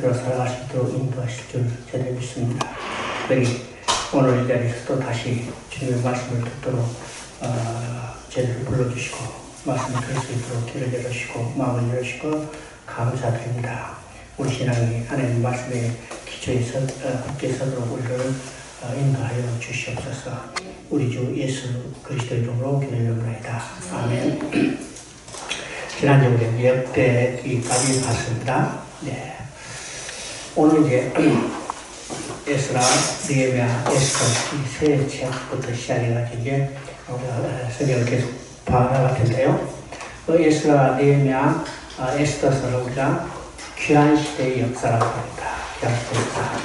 그리스도로 살아갈 수 있도록 인도하실 줄 저는 믿습니다. 특별히 오늘 이 자리에서 또 다시 주님의 말씀을 듣도록 저희를 불러주시고 말씀을 들을 수 있도록 귀를 열어주시고 마음을 열어주시고 감사드립니다. 우리 신앙이 하나님 말씀의 기초에 굳게 서도록 우리를 인도하여 주시옵소서. 우리 주 예수 그리스도의 이름으로 기도드립니다. 아멘. 지난주에 우리 역대기까지 봤습니다. 네. 오늘 이제 에스라, 느헤미야, 에스더 이 세 책부터 시작해가지고 이제 성경을 계속 봐나갈 텐데요. 에스라, 느헤미야, 에스더서를 우리가 귀한 시대의 역사라고 합니다. 귀한 시대의 역사.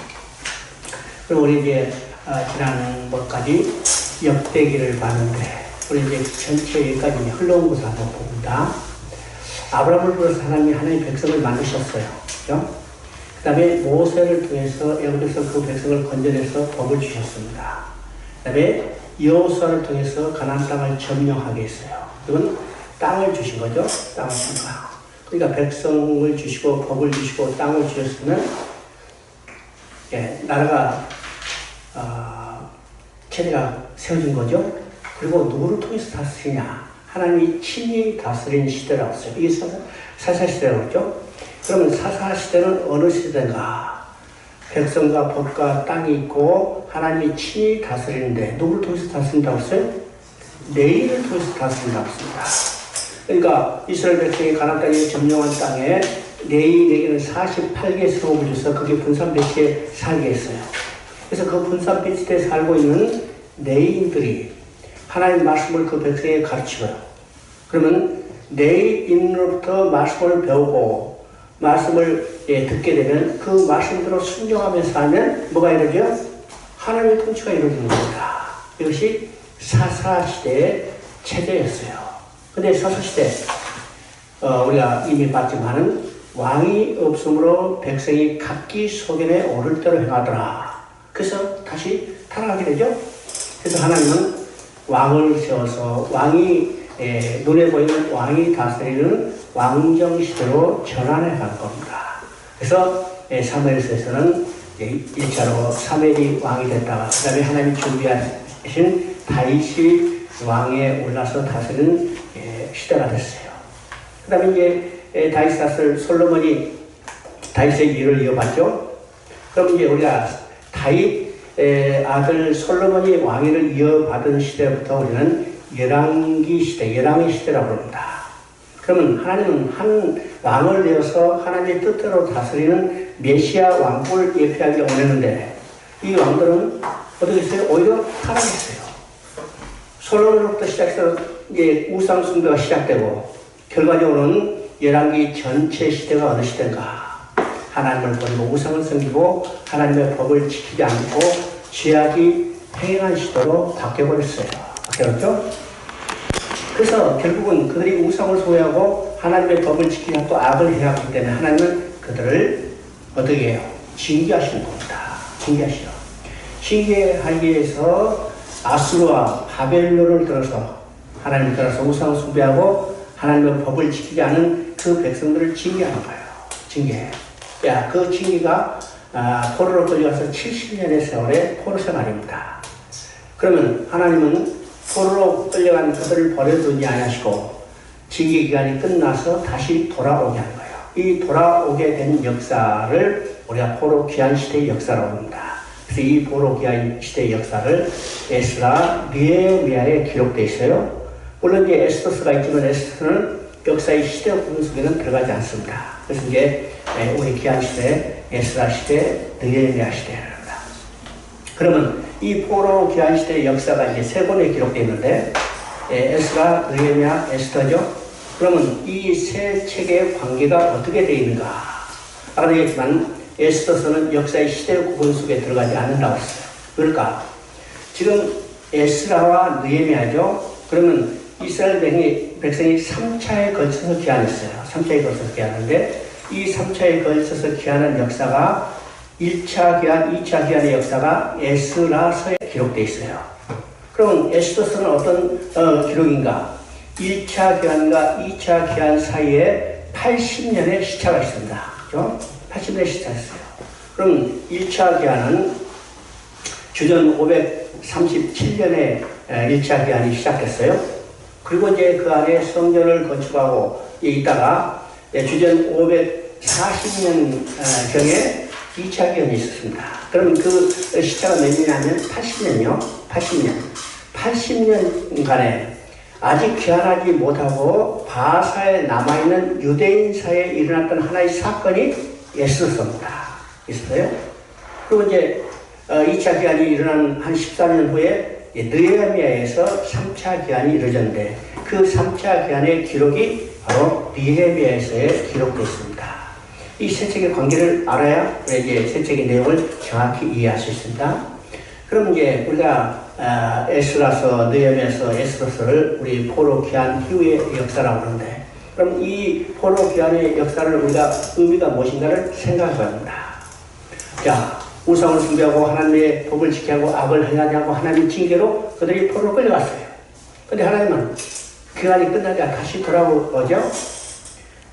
그리고 우리 이제 지난번까지 역대기를 봤는데 우리 이제 전체 여기까지 흘러온 것을 한번 봅니다. 아브라함을 통해서 하나님의 백성을 만드셨어요. 그죠? 그 다음에 모세를 통해서 애굽에서 그 백성을 건져내서 법을 주셨습니다. 그 다음에 여호수아를 통해서 가나안 땅을 점령하게 했어요. 이건 땅을 주신 거죠. 땅을 주신 거. 그러니까 백성을 주시고 법을 주시고 땅을 주셨으면 나라가 체제가 세워진 거죠. 그리고 누구를 통해서 다스리냐? 하나님이 친히 다스린 시대라고 했어요. 이게 사사시대라고 했죠. 그러면 사사시대는 어느 시대인가? 백성과 법과 땅이 있고 하나님이 친히 다스리는데 누구를 통해서 다스린다고 했어요? 레위를 통해서 다스린다고 했습니다. 그러니까 이스라엘 백성이 가나안 땅에 점령한 땅에 레위에게는 48개의 성읍을 줘서 그게 분산배치에 살게 했어요. 그래서 그 분산배치에 살고 있는 레위인들이 하나님 말씀을 그 백성에게 가르치고요. 그러면 레위인으로부터 말씀을 배우고 말씀을 듣게 되면 그 말씀대로 순종하면서 살면 뭐가 이루어져요? 하나님의 통치가 이루어지는 겁니다. 이것이 사사시대의 체제였어요. 근데 사사시대 우리가 이미 봤지만은 왕이 없으므로 백성이 각기 소견에 오를 대로 행하더라. 그래서 다시 타락하게 되죠. 그래서 하나님은 왕을 세워서 왕이 눈에 보이는 왕이 다스리는 왕정시대로 전환해 갈 겁니다. 그래서 사무엘서에서는 1차로 사무엘이 왕이 됐다가 그 다음에 하나님이 준비하신 다윗이 왕에 올라서 다스리는 시대가 됐어요. 그 다음에 이제 다윗 사슬 솔로몬이 다윗의 일을 이어받죠. 그럼 이제 우리가 다윗 아들 솔로몬이 왕위를 이어받은 시대부터 우리는 열왕기 시대, 열왕의 시대라고 합니다. 그러면 하나님은 한 왕을 내어서 하나님의 뜻대로 다스리는 메시아 왕국을 예표하기 원했는데 이 왕들은 어떻게 했어요? 오히려 타락했어요. 솔로몬으로부터 시작해서 이제 우상 숭배가 시작되고 결과적으로는 열왕기 전체 시대가 어느 시대인가? 하나님을 버리고 우상을 섬기고 하나님의 법을 지키지 않고 죄악이 행한 시대로 바뀌어버렸어요. 바뀌었죠? 그래서 결국은 그들이 우상을 소유하고 하나님의 법을 지키지 않고 악을 해왔기 때문에 하나님은 그들을 어떻게 해요? 징계하시는 겁니다. 징계하시죠. 징계하기 위해서 아수르와 바벨론을 들어서 하나님을 들어서 우상을 숭배하고 하나님의 법을 지키지 않은 그 백성들을 징계하는 거예요. 징계. 그 징계가 포로로 끌려가서 70년의 세월의 포로 생활입니다. 그러면 하나님은 포로로 끌려간 그들을 버려두지 않으시고 징계 기간이 끝나서 다시 돌아오게 하는 거예요. 이 돌아오게 된 역사를 우리가 포로 귀환 시대의 역사라고 합니다. 그래서 이 포로 귀환 시대의 역사를 에스라, 느헤미야에 기록되어 있어요. 물론 이제 에스더서가 있지만 에스더서는 역사의 시대 구분 속에는 들어가지 않습니다. 그래서 이제 우리 귀환 시대, 에스라 시대, 느헤미야 시대입니다. 그러면 이 포로 귀환 시대의 역사가 이제 세 번에 기록되어 있는데 에스라, 느헤미야, 에스더죠. 그러면 이 세 책의 관계가 어떻게 되어 있는가? 아까 얘기했지만 에스더서는 역사의 시대 구분 속에 들어가지 않는다고 했어요. 그러니까 지금 에스라와 느헤미야죠. 그러면 이스라엘 백성이 3차에 걸쳐서 귀환했어요. 3차에 걸쳐서 귀환하는데 이 3차에 걸쳐서 귀환한 역사가 1차 귀환, 2차 귀환의 역사가 에스라서에 기록되어 있어요. 그럼 에스더서는 어떤 기록인가? 1차 귀환과 2차 귀환 사이에 80년의 시차가 있습니다. 그죠? 80년에 시작했어요. 그럼 1차 기한은 주전 537년에 1차 기한이 시작됐어요. 그리고 이제 그 안에 성전을 건축하고 있다가 주전 540년 경에 2차 기한이 있었습니다. 그럼 그 시차가 몇 년이냐면 80년이요. 80년간에 아직 귀환하지 못하고 바사에 남아있는 유대인 사이에 일어났던 하나의 사건이 에스더서입니다. 있어요. 그리고 이제 2차 기한이 일어난 한 14년 후에 느헤미야에서 3차 기한이 이루어졌는데 그 3차 기한의 기록이 바로 느헤미야에서에 기록되어 있습니다. 이 세 책의 관계를 알아야 이제 세 책의 내용을 정확히 이해할 수 있습니다. 그럼 이제 우리가 에스라서, 느헤미야서, 에스더서를 우리 포로 귀환 이후의 역사라고 하는데, 그럼 이 포로 귀환의 역사를 우리가 의미가 무엇인가를 생각해 봅니다. 자, 우상을 숭배하고 하나님의 법을 지키고 악을 행하지 않고 하나님의 징계로 그들이 포로로 끌려갔어요. 근데 하나님은 귀환이 끝나자 다시 돌아오죠?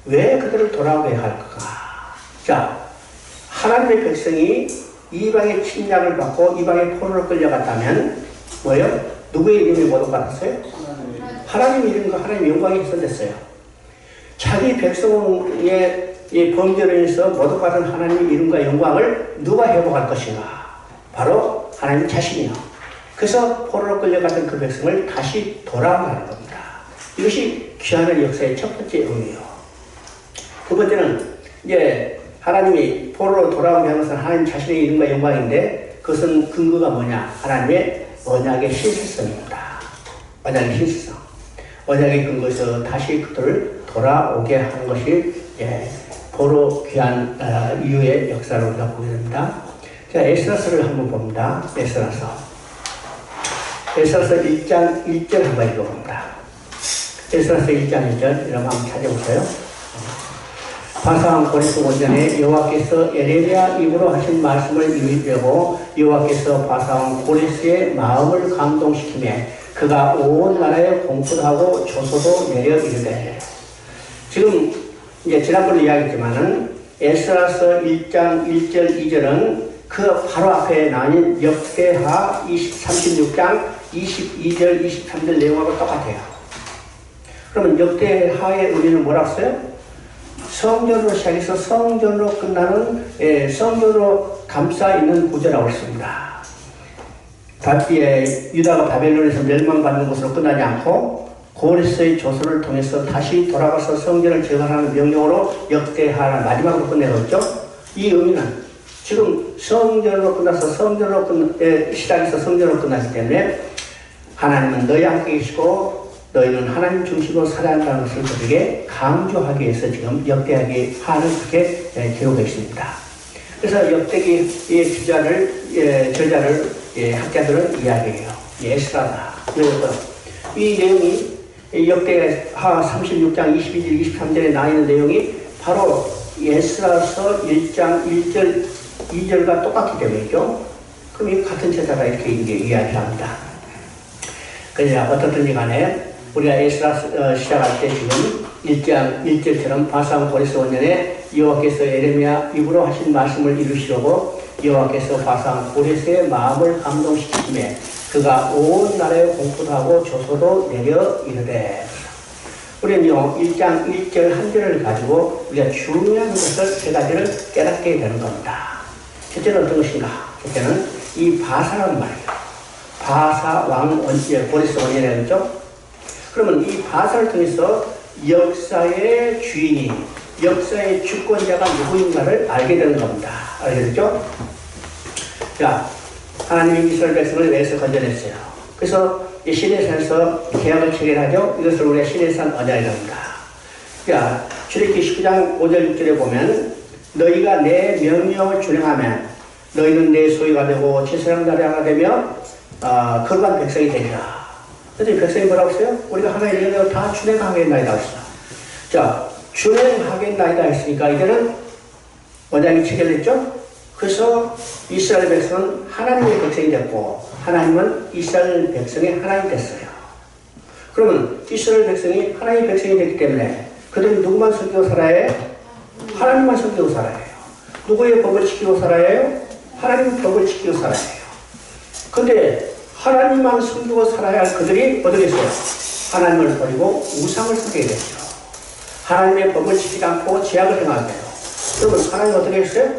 왜 그들을 돌아오게 할까? 자, 하나님의 백성이 이방의 침략을 받고 이방의 포로로 끌려갔다면 뭐예요? 누구의 이름이 모독받았어요? 하나님 이름과 하나님 영광이 훼손됐어요. 자기 백성의 범죄로 인해서 모독받은 하나님의 이름과 영광을 누가 회복할 것인가? 바로 하나님 자신이요. 그래서 포로로 끌려갔던 그 백성을 다시 돌아오는 겁니다. 이것이 귀환의 역사의 첫 번째 의미예요. 두 번째는 이제 하나님이 포로로 돌아오게 하는 것은 하나님 자신의 이름과 영광인데 그것은 근거가 뭐냐? 하나님의 언약의 신실성입니다. 언약의 신실성. 언약의 근거에서 다시 그들을 돌아오게 하는 것이 포로 귀환 이후의 역사로 우리가 보게 됩니다. 자, 에스라서를 한번 봅니다. 에스라서 1장 1절 한번 읽어봅니다. 에스라서 1장 1절 여러분 한번 찾아보세요. 바사왕 고레스 원전에 여호와께서 에레미야 입으로 하신 말씀을 이루려고 여호와께서 바사왕 고레스의 마음을 감동시키며 그가 온 나라에 공포도 하고 조소도 내려 이르되. 지금 이제 지난번에 이야기했지만은 에스라서 1장 1절 2절은 그 바로 앞에 나온 역대하 36장 22절 23절 내용하고 똑같아요. 그러면 역대하의 의미는 뭐라고 써요? 성전으로 시작해서 성전으로 끝나는 성전으로 감싸 있는 구조라고 했습니다. 유다가 바벨론에서 멸망받는 것으로 끝나지 않고 고레스의 조서를 통해서 다시 돌아가서 성전을 재건하는 명령으로 역대하를 마지막으로 끝내었죠. 이 의미는 지금 성전으로 끝나서 시작해서 성전으로 끝났기 때문에 하나님은 너희 함께 계시고 너희는 하나님 중심으로 살아야 한다는 것을 그들에게 강조하기 위해서 지금 역대하게 하는 그렇게 기록되어 있습니다. 그래서 역대기의 저자를 학자들은 이야기해요. 에스라다. 이 내용이 역대하 36장 22절 23절에 나와 있는 내용이 바로 에스라서 1장 1절 2절과 똑같기 때문이죠. 그럼 이 같은 저자가 이렇게 이야기합니다. 그러니까 어떻든지 간에 우리가 에스라 시작할 때 지금 1장 1절처럼 바사왕 고레스 원년에 여호와께서 에레미야 입으로 하신 말씀을 이루시려고 여호와께서 바사왕 고레스의 마음을 감동시키시며 그가 온 나라에 공포도 하고 조소도 내려 이르되. 우리는요 1장 1절 한 절을 가지고 우리가 중요한 것을 세 가지를 깨닫게 되는 겁니다. 첫째는 어떤 것인가? 첫째는 이 바사란 말이에요. 바사왕 고레스 원년이라고 했죠. 그러면 이 바사를 통해서 역사의 주인이, 역사의 주권자가 누구인가를 알게 되는 겁니다. 알겠죠? 자, 하나님이 이스라엘 백성을 외에서 건져냈어요. 그래서 이 시내산에서 계약을 체결하죠. 이것을 우리가 시내산 언약이라고 합니다. 자, 출애굽기 19장 5절 6절에 보면 너희가 내 명령을 준행하면 너희는 내 소유가 되고 제사장 나라가 되며 거룩한 백성이 되리라. 그래서 백성이 뭐라고 했어요? 우리가 하나님의 명령을 다 준행하겠나이다 했어요. 자, 준행하겠나이다 했으니까 이제는 언약이 체결됐죠? 그래서 이스라엘 백성은 하나님의 백성이 됐고 하나님은 이스라엘 백성의 하나님이 됐어요. 그러면 이스라엘 백성이 하나님의 백성이 됐기 때문에 그들이 누구만 섬기고 살아야 해요? 하나님만 섬기고 살아야 해요. 누구의 법을 지키고 살아야 해요? 하나님의 법을 지키고 살아야 해요. 근데 하나님만 섬기고 살아야 할 그들이 어떻게 했어요? 하나님을 버리고 우상을 섬기게 됐죠. 하나님의 법을 지키지 않고 제약을 행하게 돼요. 그러면 하나님 어떻게 했어요?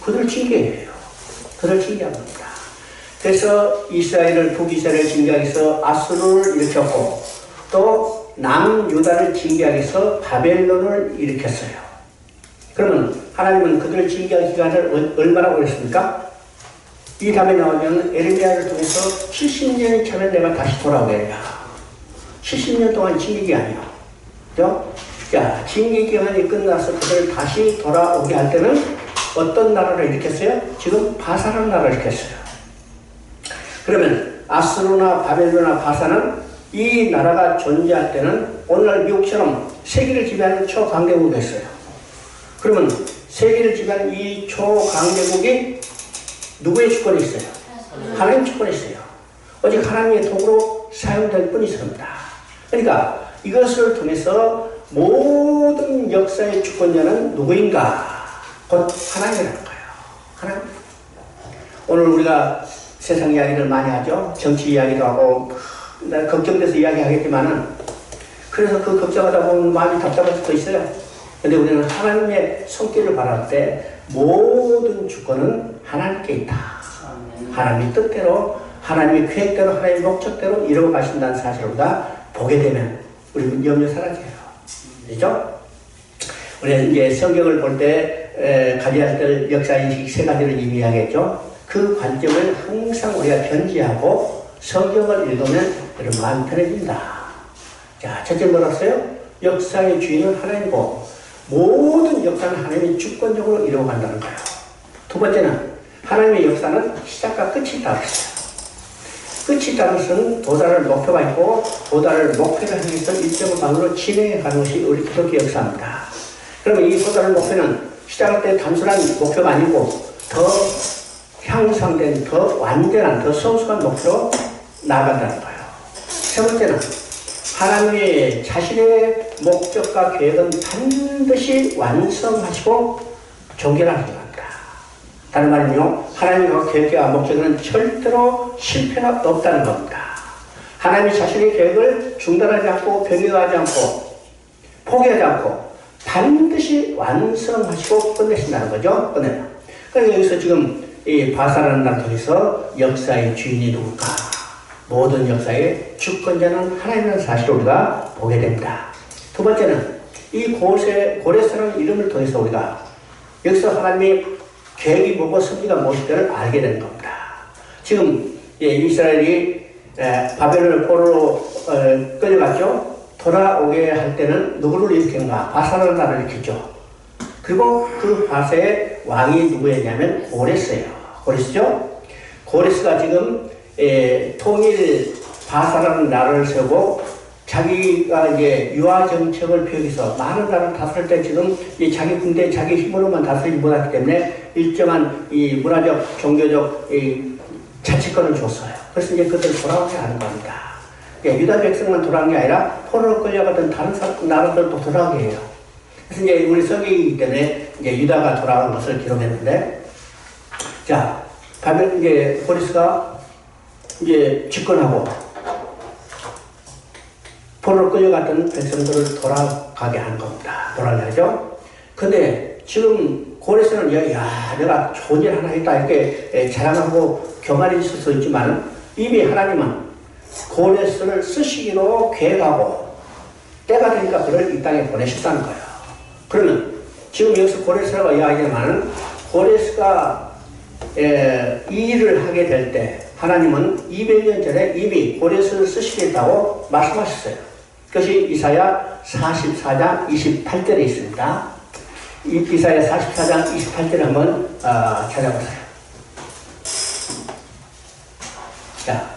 그들을 징계해요. 그들을 징계한 겁니다. 그래서 이스라엘을 북이스라엘을 징계하기 위해서 아수르를 일으켰고 또 남유다를 징계하기 위해서 바벨론을 일으켰어요. 그러면 하나님은 그들을 징계할 기간을 얼마나 오래 했습니까? 이 다음에 나오면 에레미야를 통해서 70년이 차면 내가 다시 돌아오게 해라. 70년 동안 징계 기간이요. 그죠? 자, 징계 기간이 끝나서 그들을 다시 돌아오게 할 때는 어떤 나라를 일으켰어요? 지금 바사라는 나라를 일으켰어요. 그러면 아수르나 바벨론이나 바사는 이 나라가 존재할 때는 오늘날 미국처럼 세계를 지배하는 초강대국이 됐어요. 그러면 세계를 지배하는 이 초강대국이 누구의 주권이 있어요? 하나님 주권이 있어요. 오직 하나님의 도구로 사용될 뿐이 있습니다. 그러니까 이것을 통해서 모든 역사의 주권자는 누구인가? 곧 하나님이라는 거예요. 하나님. 오늘 우리가 세상 이야기를 많이 하죠. 정치 이야기도 하고 걱정돼서 이야기하겠지만은 그래서 그 걱정하다 보면 마음이 답답할 수도 있어요. 근데 우리는 하나님의 손길을 바랄 때 모든 주권은 하나님께 있다. 하나님의 뜻대로 하나님의 계획대로 하나님의 목적대로 이루어 가신다는 사실을 우리가 보게 되면 우리는 염려 사라져요. 그렇죠? 우리는 이제 성경을 볼 때 가져야 될 역사인식 세 가지를 이미 이야기했죠. 그 관점을 항상 우리가 견지하고 성경을 읽으면 여러분 마음이 편해진다. 자, 첫째 뭐라고요? 역사의 주인은 하나님이고 모든 역사는 하나님이 주권적으로 이루어간다는 거예요. 두 번째는 하나님의 역사는 시작과 끝이 있다고 했어요. 끝이 있다는 것은 도달할 목표가 있고 도달할 목표를 향해 서 일정한 방으로 진행해 가는 것이 우리 기독교 역사입니다. 그러면 이 도달할 목표는 시작할 때 단순한 목표가 아니고 더 향상된, 더 완전한, 더 성숙한 목표로 나아간다는 거예요. 세 번째는 하나님의 자신의 목적과 계획은 반드시 완성하시고 종결하시기 바랍니다. 다른 말은요, 하나님의 계획과 목적은 절대로 실패가 없다는 겁니다. 하나님이 자신의 계획을 중단하지 않고 변경하지 않고 포기하지 않고 반드시 완성하시고 끝내신다는 거죠. 끝내요. 그러니까 여기서 지금 이 바사라는 나라를 통해서 역사의 주인이 누굴까? 모든 역사의 주권자는 하나님이라는 사실을 우리가 보게 됩니다. 두 번째는 이 고레스라는 이름을 통해서 우리가 여기서 하나님의 계획이 뭐고 섭리가 무엇인가를 알게 되는 겁니다. 지금 이스라엘이 바벨론 포로로 끌려갔죠. 돌아오게 할 때는 누구를 일으켰는가? 바사라는 나라를 일으켰죠. 그리고 그 바사의 왕이 누구였냐면 고레스예요. 고레스죠? 고레스가 지금 통일 바사라는 나라를 세우고 자기가 이제 유화 정책을 펴기서 많은 나라를 다스릴 때 지금 이 자기 군대, 자기 힘으로만 다스리지 못하기 때문에 일정한 이 문화적, 종교적 이 자치권을 줬어요. 그래서 이제 그들 돌아오게 하는 겁니다. 유다 백성만 돌아온 게 아니라 포로로 끌려갔던 다른 나라들도 돌아오게 해요. 그래서 이제 우리 성경이기 때문에 이제 유다가 돌아온 것을 기록했는데, 자, 이제 고레스가 이제 집권하고 포로로 끌려갔던 백성들을 돌아가게 하는 겁니다. 돌아가게 하죠. 근데 지금 고레스는 야, 내가 좋은 일 하나 했다 이렇게 자랑하고 교만이 있을 수 있지만 이미 하나님은 고레스를 쓰시기로 계획하고 때가 되니까 그를 이 땅에 보내셨다는 거예요. 그러면 지금 여기서 고레스라고 이야기하지만 고레스가 이 일을 하게 될 때 하나님은 200년 전에 이미 고레스를 쓰시겠다고 말씀하셨어요. 그것이 이사야 44장 28절에 있습니다. 이사야 44장 28절을 한번 찾아보세요. 자,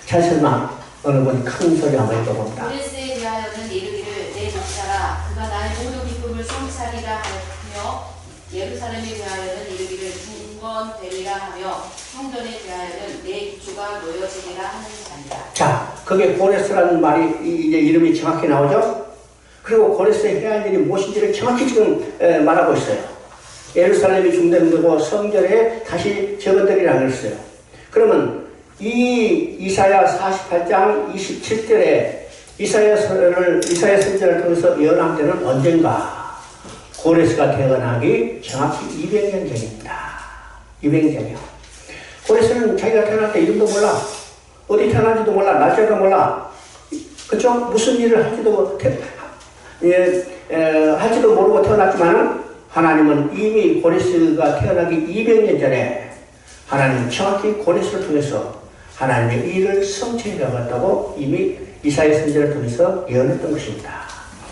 찬송만 어느 분 큰 소리 한번 읽어봅니다. 고레스에 대하여는 이르기를 내 목자라 그가 나의 모든 기쁨을 성찰이라 하며 예루살렘에 대하여는 이르기를 중건되리라 하며 성전에 대하여는 내 기초가 놓여지리라 하는 자니라. 자, 그게 고레스라는 말이 이제 이름이 정확히 나오죠. 그리고 고레스에 해야 할 일이 무엇인지를 정확히 지금 말하고 있어요. 예루살렘이 중되는 거고 성전에 다시 재건되리라고 했어요. 그러면 이 이사야 48장 27절에 이사야 선지자를 통해서 예언한 때는 언젠가? 고레스가 태어나기 정확히 200년 전입니다. 200년 전이요. 고레스는 자기가 태어날 때 이름도 몰라. 어디 태어난지도 몰라. 날짜도 몰라. 그쵸? 무슨 일을 할지도 모르고 태어났지만은 하나님은 이미 고레스가 태어나기 200년 전에 하나님은 정확히 고레스를 통해서 하나님의 일을 성취해 나갔다고 이미 이사야 선지자를 통해서 예언했던 것입니다.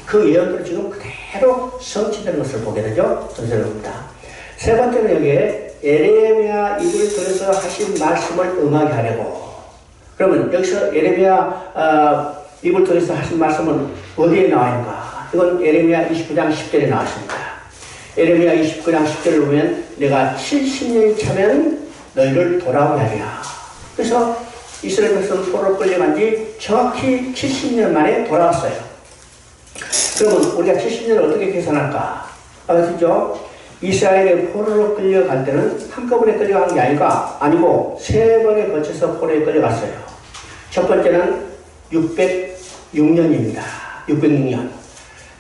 그 예언들은 지금 그대로 성취되는 것을 보게 되죠. 선생님입니다. 세 번째는 여기에 예레미야 입을 통해서 하신 말씀을 응하게 하려고. 그러면 여기서 예레미야 입을 통해서 하신 말씀은 어디에 나와 있는가? 이건 예레미야 29장 10절에 나왔습니다. 예레미야 29장 10절을 보면 내가 70년이 차면 너희를 돌아오게 하리라. 그래서 이스라엘 백성은 포로로 끌려간 지 정확히 70년 만에 돌아왔어요. 그러면 우리가 70년을 어떻게 계산할까? 아시죠? 이스라엘의 포로로 끌려갈 때는 한꺼번에 끌려간 게 아니고 세 번에 걸쳐서 포로에 끌려갔어요. 첫 번째는 606년입니다. 606년.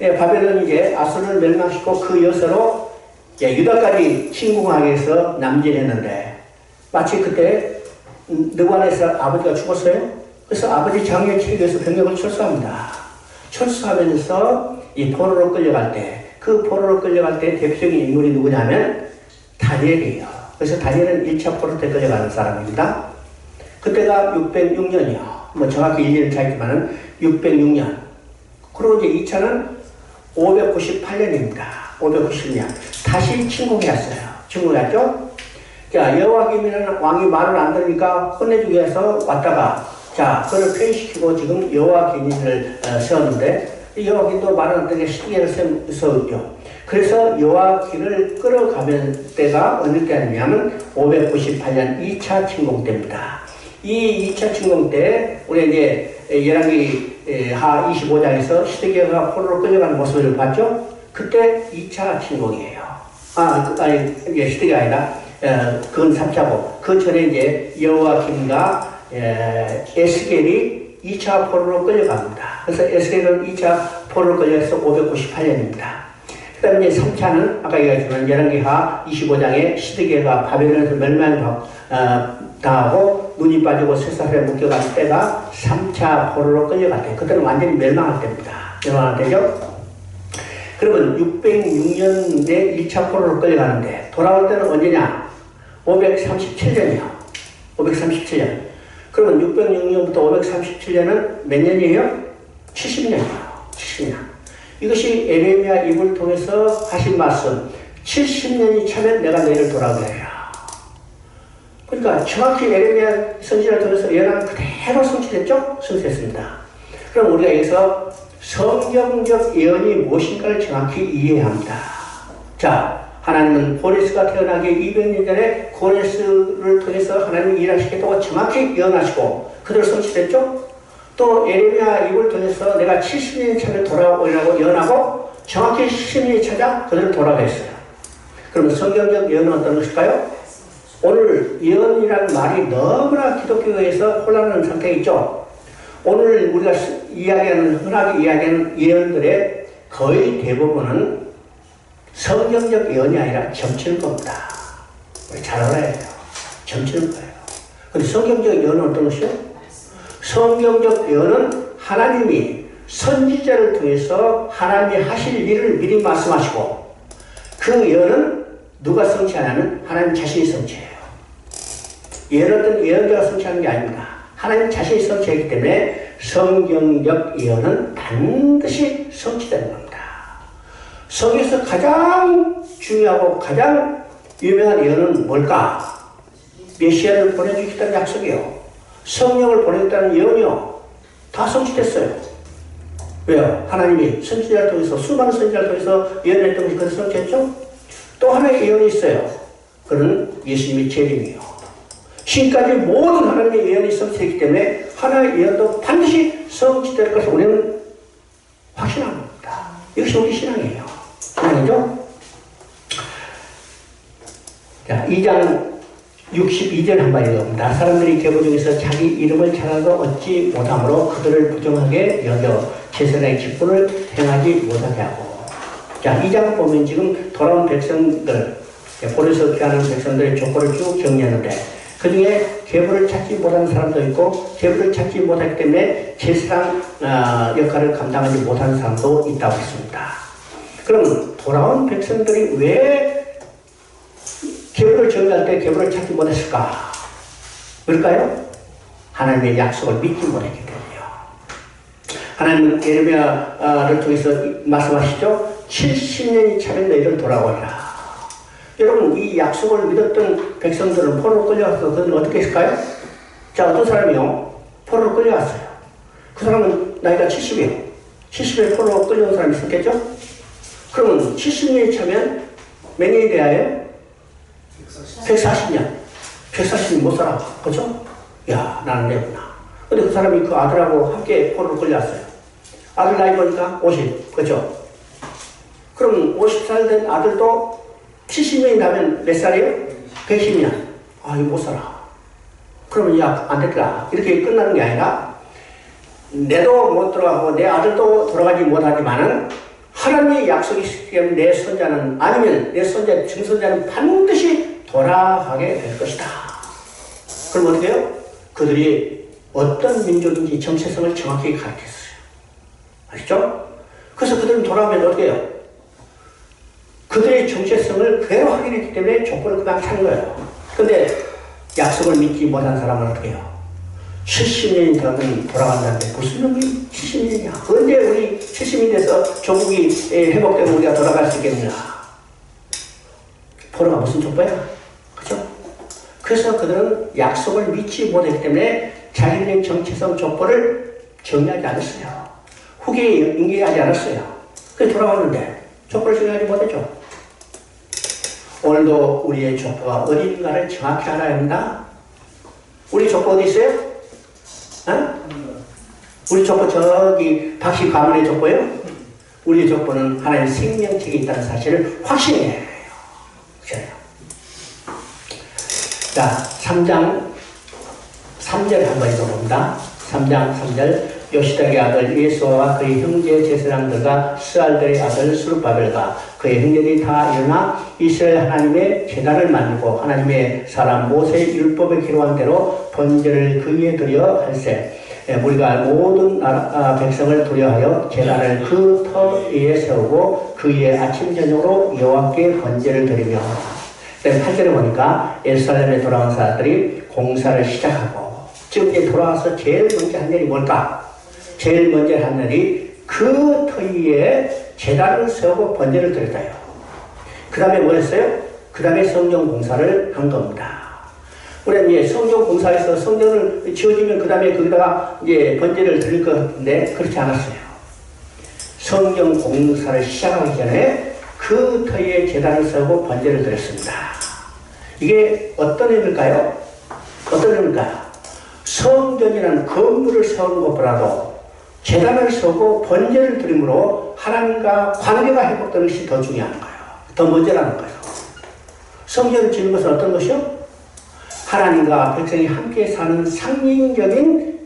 예, 바벨론이 이제 아수르를 멸망시키고 그 여서로 유다까지 침공하기 위해서 남진했는데 마치 그때 느부갓네살 아버지가 죽었어요. 그래서 아버지 장례 치르기 위해서 병력을 철수합니다. 철수하면서 이 포로로 끌려갈 때 그 포로로 끌려갈 때 대표적인 인물이 누구냐면 다니엘이에요. 그래서 다니엘은 1차 포로 때 끌려가는 사람입니다. 그때가 606년이요. 뭐 정확히 일일을 차있지만은 606년. 그리고 이제 2차는 598년입니다. 590년. 다시 침공했어요. 침공했죠? 자, 여호와김이라는 왕이 말을 안 들으니까 혼내주기 위해서 왔다가, 자, 그걸 폐위시키고 지금 여호와김을 세웠는데, 여호와김도 말을 안 듣게 시기를 세웠죠. 그래서 여호와김을 끌어가면 때가 어느 때냐면 598년 2차 침공 때입니다. 이 2차 침공 때, 우리 이제 열왕기 하 25장에서 시드기야가 포로로 끌려가는 모습을 봤죠? 그때 2차 침공이에요. 이게 시드기가 아니라, 그건 3차고, 그 전에 이제 여호와김과 에스겔이 2차 포로로 끌려갑니다. 그래서 에스겔은 2차 포로로 끌려가서 598년입니다. 그 다음에 이제 3차는 아까 얘기했지만 열왕기하 25장에 시드기야가 바벨론에서 멸망당하고 눈이 빠지고 쇠사슬에 묶여간 때가 3차 포로로 끌려갈 때, 그때는 완전히 멸망할 때입니다. 멸망할 때죠. 그러면 606년에 1차 포로로 끌려가는데 돌아올 때는 언제냐? 537년이요. 537년. 그러면 606년부터 537년은 몇 년이에요? 70년이에요. 70년. 이것이 예레미야 입을 통해서 하신 말씀. 70년이 차면 내가 너희를 돌아오게 하리라. 그러니까 정확히 예레미야 선지자를 통해서 예언은 그대로 성취됐죠? 성취됐습니다. 그럼 우리가 여기서 성경적 예언이 무엇인가를 정확히 이해해야 합니다. 자, 하나님은 고레스가 태어나기 200년 전에 고레스를 통해서 하나님이 일하시겠다고 정확히 예언하시고 그대로 성취됐죠? 또 예레미야 입을 통해서 내가 70년이 차면 돌아오려고 예언하고 정확히 70년이 차자 그대로 돌아가겠어요. 그러면 성경적 예언은 어떤 것일까요? 오늘 예언이라는 말이 너무나 기독교에서 혼란하는 상태에 있죠. 오늘 우리가 흔하게 이야기하는 예언들의 거의 대부분은 성경적 예언이 아니라 점치는 겁니다. 우리 잘 알아야 돼요. 점치는 거예요. 근데 성경적 예언은 어떤 것이요? 성경적 예언은 하나님이 선지자를 통해서 하나님이 하실 일을 미리 말씀하시고 그 예언은 누가 성취하냐면 하나님 자신이 성취해요. 예언자가 성취하는 게 아닙니다. 하나님 자신이 성취하기 때문에 성경적 예언은 반드시 성취되는 겁니다. 성경에서 가장 중요하고 가장 유명한 예언은 뭘까? 메시아를 보내주겠다는 약속이요. 성령을 보내겠다는 예언이요. 다 성취됐어요. 왜요? 하나님이 선지자를 통해서 수많은 선지자를 통해서 예언했던 것이 그래서 성취했죠? 또 하나의 예언이 있어요. 그는 예수님의 재림이요. 지금까지 모든 하나님의 예언이 성취했기 때문에 하나의 예언도 반드시 성취될 것을 우리는 확신합니다. 이것이 우리 신앙이에요. 신앙이죠? 자, 2장 62절 한번 읽어봅니다. 사람들이 계보 중에서 자기 이름을 찾아도 얻지 못함으로 그들을 부정하게 여겨 제사장의 직분을 행하지 못하게 하고. 자, 2장 보면 지금 돌아온 백성들, 보내서 귀하는 백성들의 조건을 쭉 정리하는데 그 중에 계보를 찾지 못하는 사람도 있고 계보를 찾지 못하기 때문에 제사장 역할을 감당하지 못하는 사람도 있다고 했습니다. 그럼 돌아온 백성들이 왜 계보를 정리할 때 계보를 찾지 못했을까? 왜일까요? 하나님의 약속을 믿지 못했기 때문이요. 하나님은 예레미야를 통해서 말씀하시죠. 70년이 차면 너희를 돌아오리라. 여러분, 이 약속을 믿었던 백성들은 포로로 끌려가서 그들은 어떻게 했을까요? 자, 어떤 사람이요? 포로로 끌려갔어요. 그 사람은 나이가 70이에요. 70에 포로로 끌려온 사람이 있었겠죠? 그러면 70년이 차면 몇 년이 돼야 해요? 140년. 140년 못 살아. 그죠? 야, 나는 내구나. 근데 그 사람이 그 아들하고 함께 포로로 끌려왔어요. 아들 나이 보니까 50. 그죠? 그럼 50살 된 아들도 70년이 나면 몇 살이에요? 110년. 아, 이거 못 살아. 그러면 야, 안 됐다. 이렇게 끝나는 게 아니라 내도 못 들어가고 내 아들도 돌아가지 못하지만은 하나님의 약속이 있기 때문에 내 손자는 아니면 내 손자, 증손자는 반드시 돌아가게 될 것이다. 그럼 어떻게 해요? 그들이 어떤 민족인지 정체성을 정확히 가르쳤어요. 아시죠? 그래서 그들은 돌아가면 어떻게 해요? 그들의 정체성을 그대로 확인했기 때문에 조건을 그냥 찾는 거예요. 근데 약속을 믿지 못한 사람은 어떻게 해요? 70년이 되면 돌아간다는데 무슨 놈이 70년이야? 언제 우리 70년이 돼서 조국이 회복되고 우리가 돌아갈 수 있겠느냐? 포로가 무슨 족보야? 그죠? 그래서 그들은 약속을 믿지 못했기 때문에 자기들의 정체성 족보를 정리하지 않았어요. 후계에 인계하지 않았어요. 그래서 돌아왔는데 족보를 정리하지 못했죠. 오늘도 우리의 족보가 어디인가를 정확히 알아야 합니다. 우리 족보 어디 있어요? 어? 우리 족보 저기 박씨 가문의 족보요? 우리 족보는 하나님의 생명책이 있다는 사실을 확신해야 해요. 그렇죠? 자, 3장 3절 한번 읽어봅니다. 3장 3절 요시닥의 아들 예수와 그의 형제 제사장들과 스알들의 아들 스룹바벨과 그의 형제들이 다 일어나 이스라엘 하나님의 제단을 만들고 하나님의 사람 모세의 율법에 기록한 대로 번제를 그 위에 드려 할세 우리가 모든 백성을 두려하여 제단을 그 터 위에 세우고 그 위에 아침 저녁으로 여호와께 번제를 드리며 8절에 보니까 예루살렘에 돌아온 사람들이 공사를 시작하고 지금 이제 돌아와서 제일 먼저 한 일이 뭘까? 제일 먼저 한 일이 그 터 위에 제단을 세우고 번제를 드렸다요. 그 다음에 뭐 했어요? 그 다음에 성경 공사를 한 겁니다. 우리는 이제 성경 공사에서 성경을 지어지면 그 다음에 거기다가 이제 번제를 드릴 것 같은데 그렇지 않았어요. 성경 공사를 시작하기 전에 그 터에 제단을 세우고 번제를 드렸습니다. 이게 어떤 의미일까요? 어떤 의미일까요? 성전이라는 건물을 세우는 것보다도 제단을 세우고 번제를 드림으로 하나님과 관계가 회복되는 것이 더 중요한 거예요. 더 먼저라는 거예요. 성전을 짓는 것은 어떤 것이요? 하나님과 백성이 함께 사는 상징적인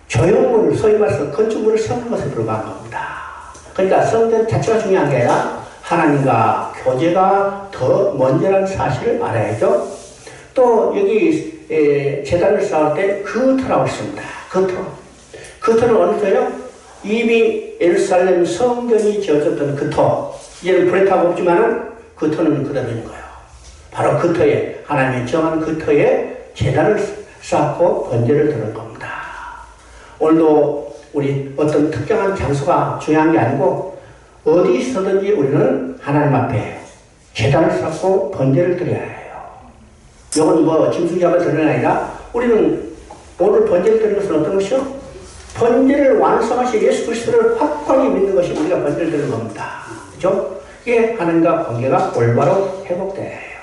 조형물을 소위 말해서 건축물을 세우는 것에 불과한 겁니다. 그러니까 성전 자체가 중요한 게 아니라 하나님과 교제가 더 먼저라는 사실을 알아야죠. 또 여기 제단을 쌓을 때 그 터라고 했습니다. 그 터. 그 터는 어느 터요? 이미 예루살렘 성전이 지어졌던 그 터. 이제는 브레타가 없지만은 그 터는 그대로 있는 거예요. 바로 그 터에, 하나님이 정한 그 터에 제단을 쌓고 번제를 드는 겁니다. 오늘도 우리 어떤 특정한 장소가 중요한 게 아니고 어디서든지 우리는 하나님 앞에 제단을 쌓고 번제를 드려야 해요. 이건 뭐 짐승잡아 드리는 게 아니라 우리는 오늘 번제를 드리는 것은 어떤 것이요? 번제를 완성하신 예수 그리스도를 확고하게 믿는 것이 우리가 번제를 드리는 겁니다. 그죠? 이게 하나님과 관계가 올바로 회복돼야 해요.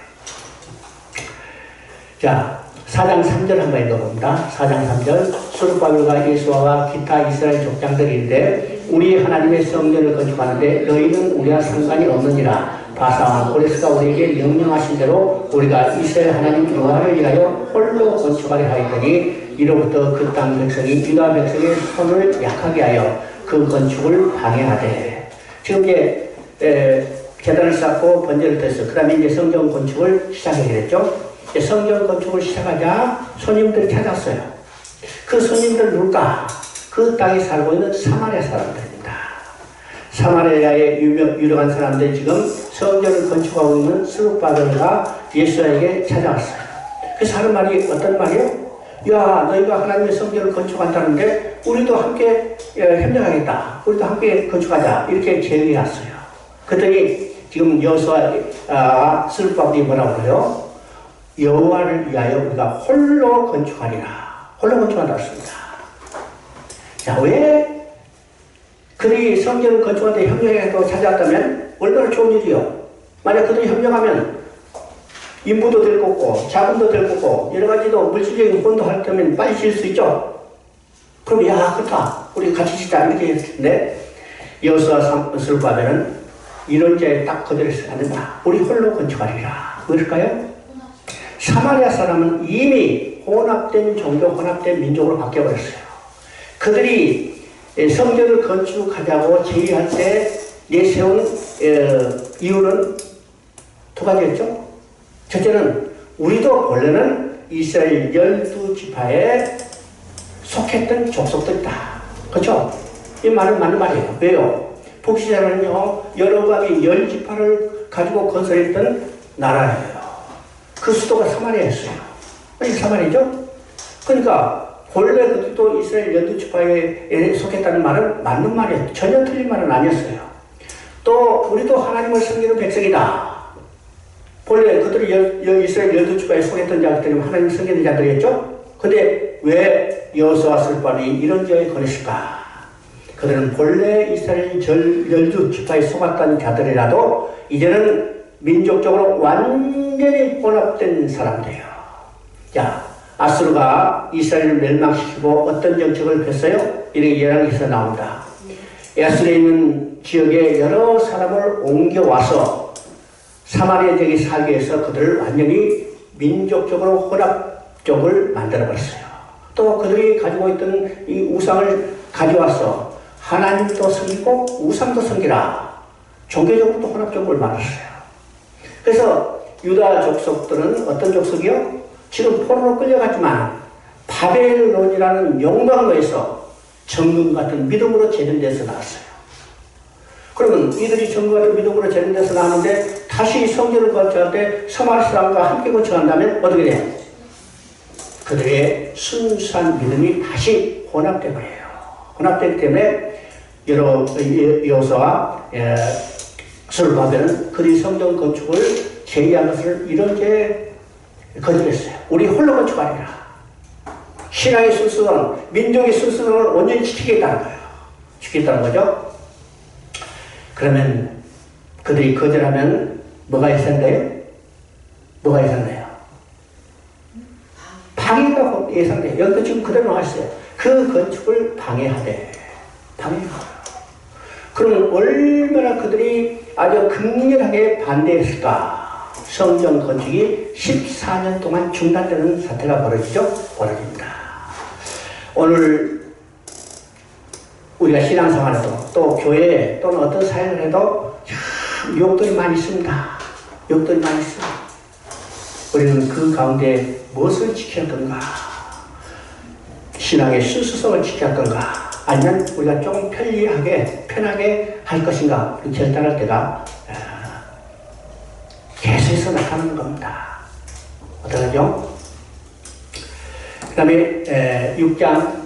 자, 4장 3절 한번 읽어봅니다. 4장 3절 스룹바벨과 예수와 기타 이스라엘 족장들이 이르되 우리 하나님의 성전을 건축하는데 너희는 우리와 상관이 없느니라. 바사 고레스가 우리에게 명령하신 대로 우리가 이스라엘 하나님 여호와를 위하여 홀로 건축하려 하였더니 이로부터 그 땅 백성이 유다 백성의 손을 약하게 하여 그 건축을 방해하되. 지금 이제 계단을 쌓고 번제를 tes어. 그 다음에 이제 성전 건축을 시작하게 됐죠. 성전 건축을 시작하자 손님들이 찾았어요. 그 손님들 누굴까? 그 땅에 살고 있는 사마리아 사람들입니다. 사마리아의 유력한 사람들이 지금 성전을 건축하고 있는 스룹바벨과 예수에게 찾아왔어요. 그래서 하는 말이 어떤 말이에요? 야, 너희가 하나님의 성전을 건축한다는데 우리도 함께 협력하겠다. 우리도 함께 건축하자. 이렇게 제의했어요. 그랬더니 지금 여호수아 스룹바벨이 뭐라고 그래요? 여호와를 위하여 우리가 홀로 건축하리라. 홀로 건축한다고 했습니다. 자, 왜 그들이 성전을 건축하는데 협력해서 찾아왔다면 얼마나 좋은 일이요. 만약 그들이 협력하면 인부도 될 거고 자금도 될 거고 여러 가지도 물질적인 혼도 할 때면 빨리 지을 수 있죠. 그럼 야, 그렇다. 우리 같이 짓자. 이렇게 했는데 여호수아 스룹바벨은 이런 죄에 딱 거절해서 안 된다. 우리 홀로 건축하리라. 왜일까요? 사마리아 사람은 이미 혼합된 종교, 혼합된 민족으로 바뀌어버렸어요. 그들이 성전을 건축하자고 제의할 때 내세운 이유는 두 가지였죠. 첫째는 우리도 원래는 이스라엘 12지파에 속했던 족속들이다. 그렇죠? 이 말은 맞는 말이에요. 왜요? 복시자는요, 여로보암이 10지파를 가지고 건설했던 나라예요. 그 수도가 사마리아였어요. 이게 사마리아죠? 그러니까 본래 그들도 이스라엘 12지파에 속했다는 말은 맞는 말이에요. 전혀 틀린 말은 아니었어요. 또 우리도 하나님을 섬기는 백성이다. 본래 그들이 이스라엘 12지파에 속했던 자들이 하나님을 섬기는 자들이었죠? 근데 왜 여호수아 스룹바벨이 이런 죄에 걸렸을까? 그들은 본래 이스라엘 12지파에 속았던 자들이라도 이제는 민족적으로 완전히 혼합된 사람들이에요. 자, 아수르가 이스라엘을 멸망시키고 어떤 정책을 폈어요? 이렇게 예언에서 나온다. 아수르에 있는 지역에 여러 사람을 옮겨와서 사마리아 지역에 살게 해서 그들을 완전히 민족적으로 혼합적을 만들어버렸어요. 또 그들이 가지고 있던 이 우상을 가져와서 하나님도 섬기고 우상도 섬기라. 종교적으로도 혼합적을 만들었어요. 그래서 유다 족속들은 어떤 족속이요? 지금 포로로 끌려갔지만 바벨론이라는 영광로에서 정금 같은 믿음으로 재련돼서 나왔어요. 그러면 이들이 정금 같은 믿음으로 재련돼서 나왔는데 다시 성전을 건축할 때 사마리아 사람과 함께 건축한다면 어떻게 돼요? 그들의 순수한 믿음이 다시 혼합돼 버려요. 혼합되기 때문에 여호수아와 스룹바벨은 그들이 성전 건축을 제의한 것을 이런 죄에 거절했어요. 우리 홀로 건축하리라. 신앙의 순수성, 민족의 순수성을 온전히 지키겠다는 거예요. 지키겠다는 거죠. 그러면 그들이 거절하면 뭐가 예상돼요? 뭐가 예상돼요? 방해가 예상돼요. 여기도 지금 그대로 나왔어요. 그 건축을 방해하되. 방해하고. 그럼 얼마나 그들이 아주 극렬하게 반대했을까? 성전 건축이 14년 동안 중단되는 사태가 벌어집니다. 오늘 우리가 신앙생활에도 또 교회 또는 어떤 사역을 해도 참 유혹들이 많이 있습니다. 유혹들이 많이 있습니다. 우리는 그 가운데 무엇을 지켰던가? 신앙의 순수성을 지켰던가? 아니면 우리가 조금 편하게 할 것인가 결단할 때가 계속해서 나타나는 겁니다. 어떡하죠? 그 다음에 6장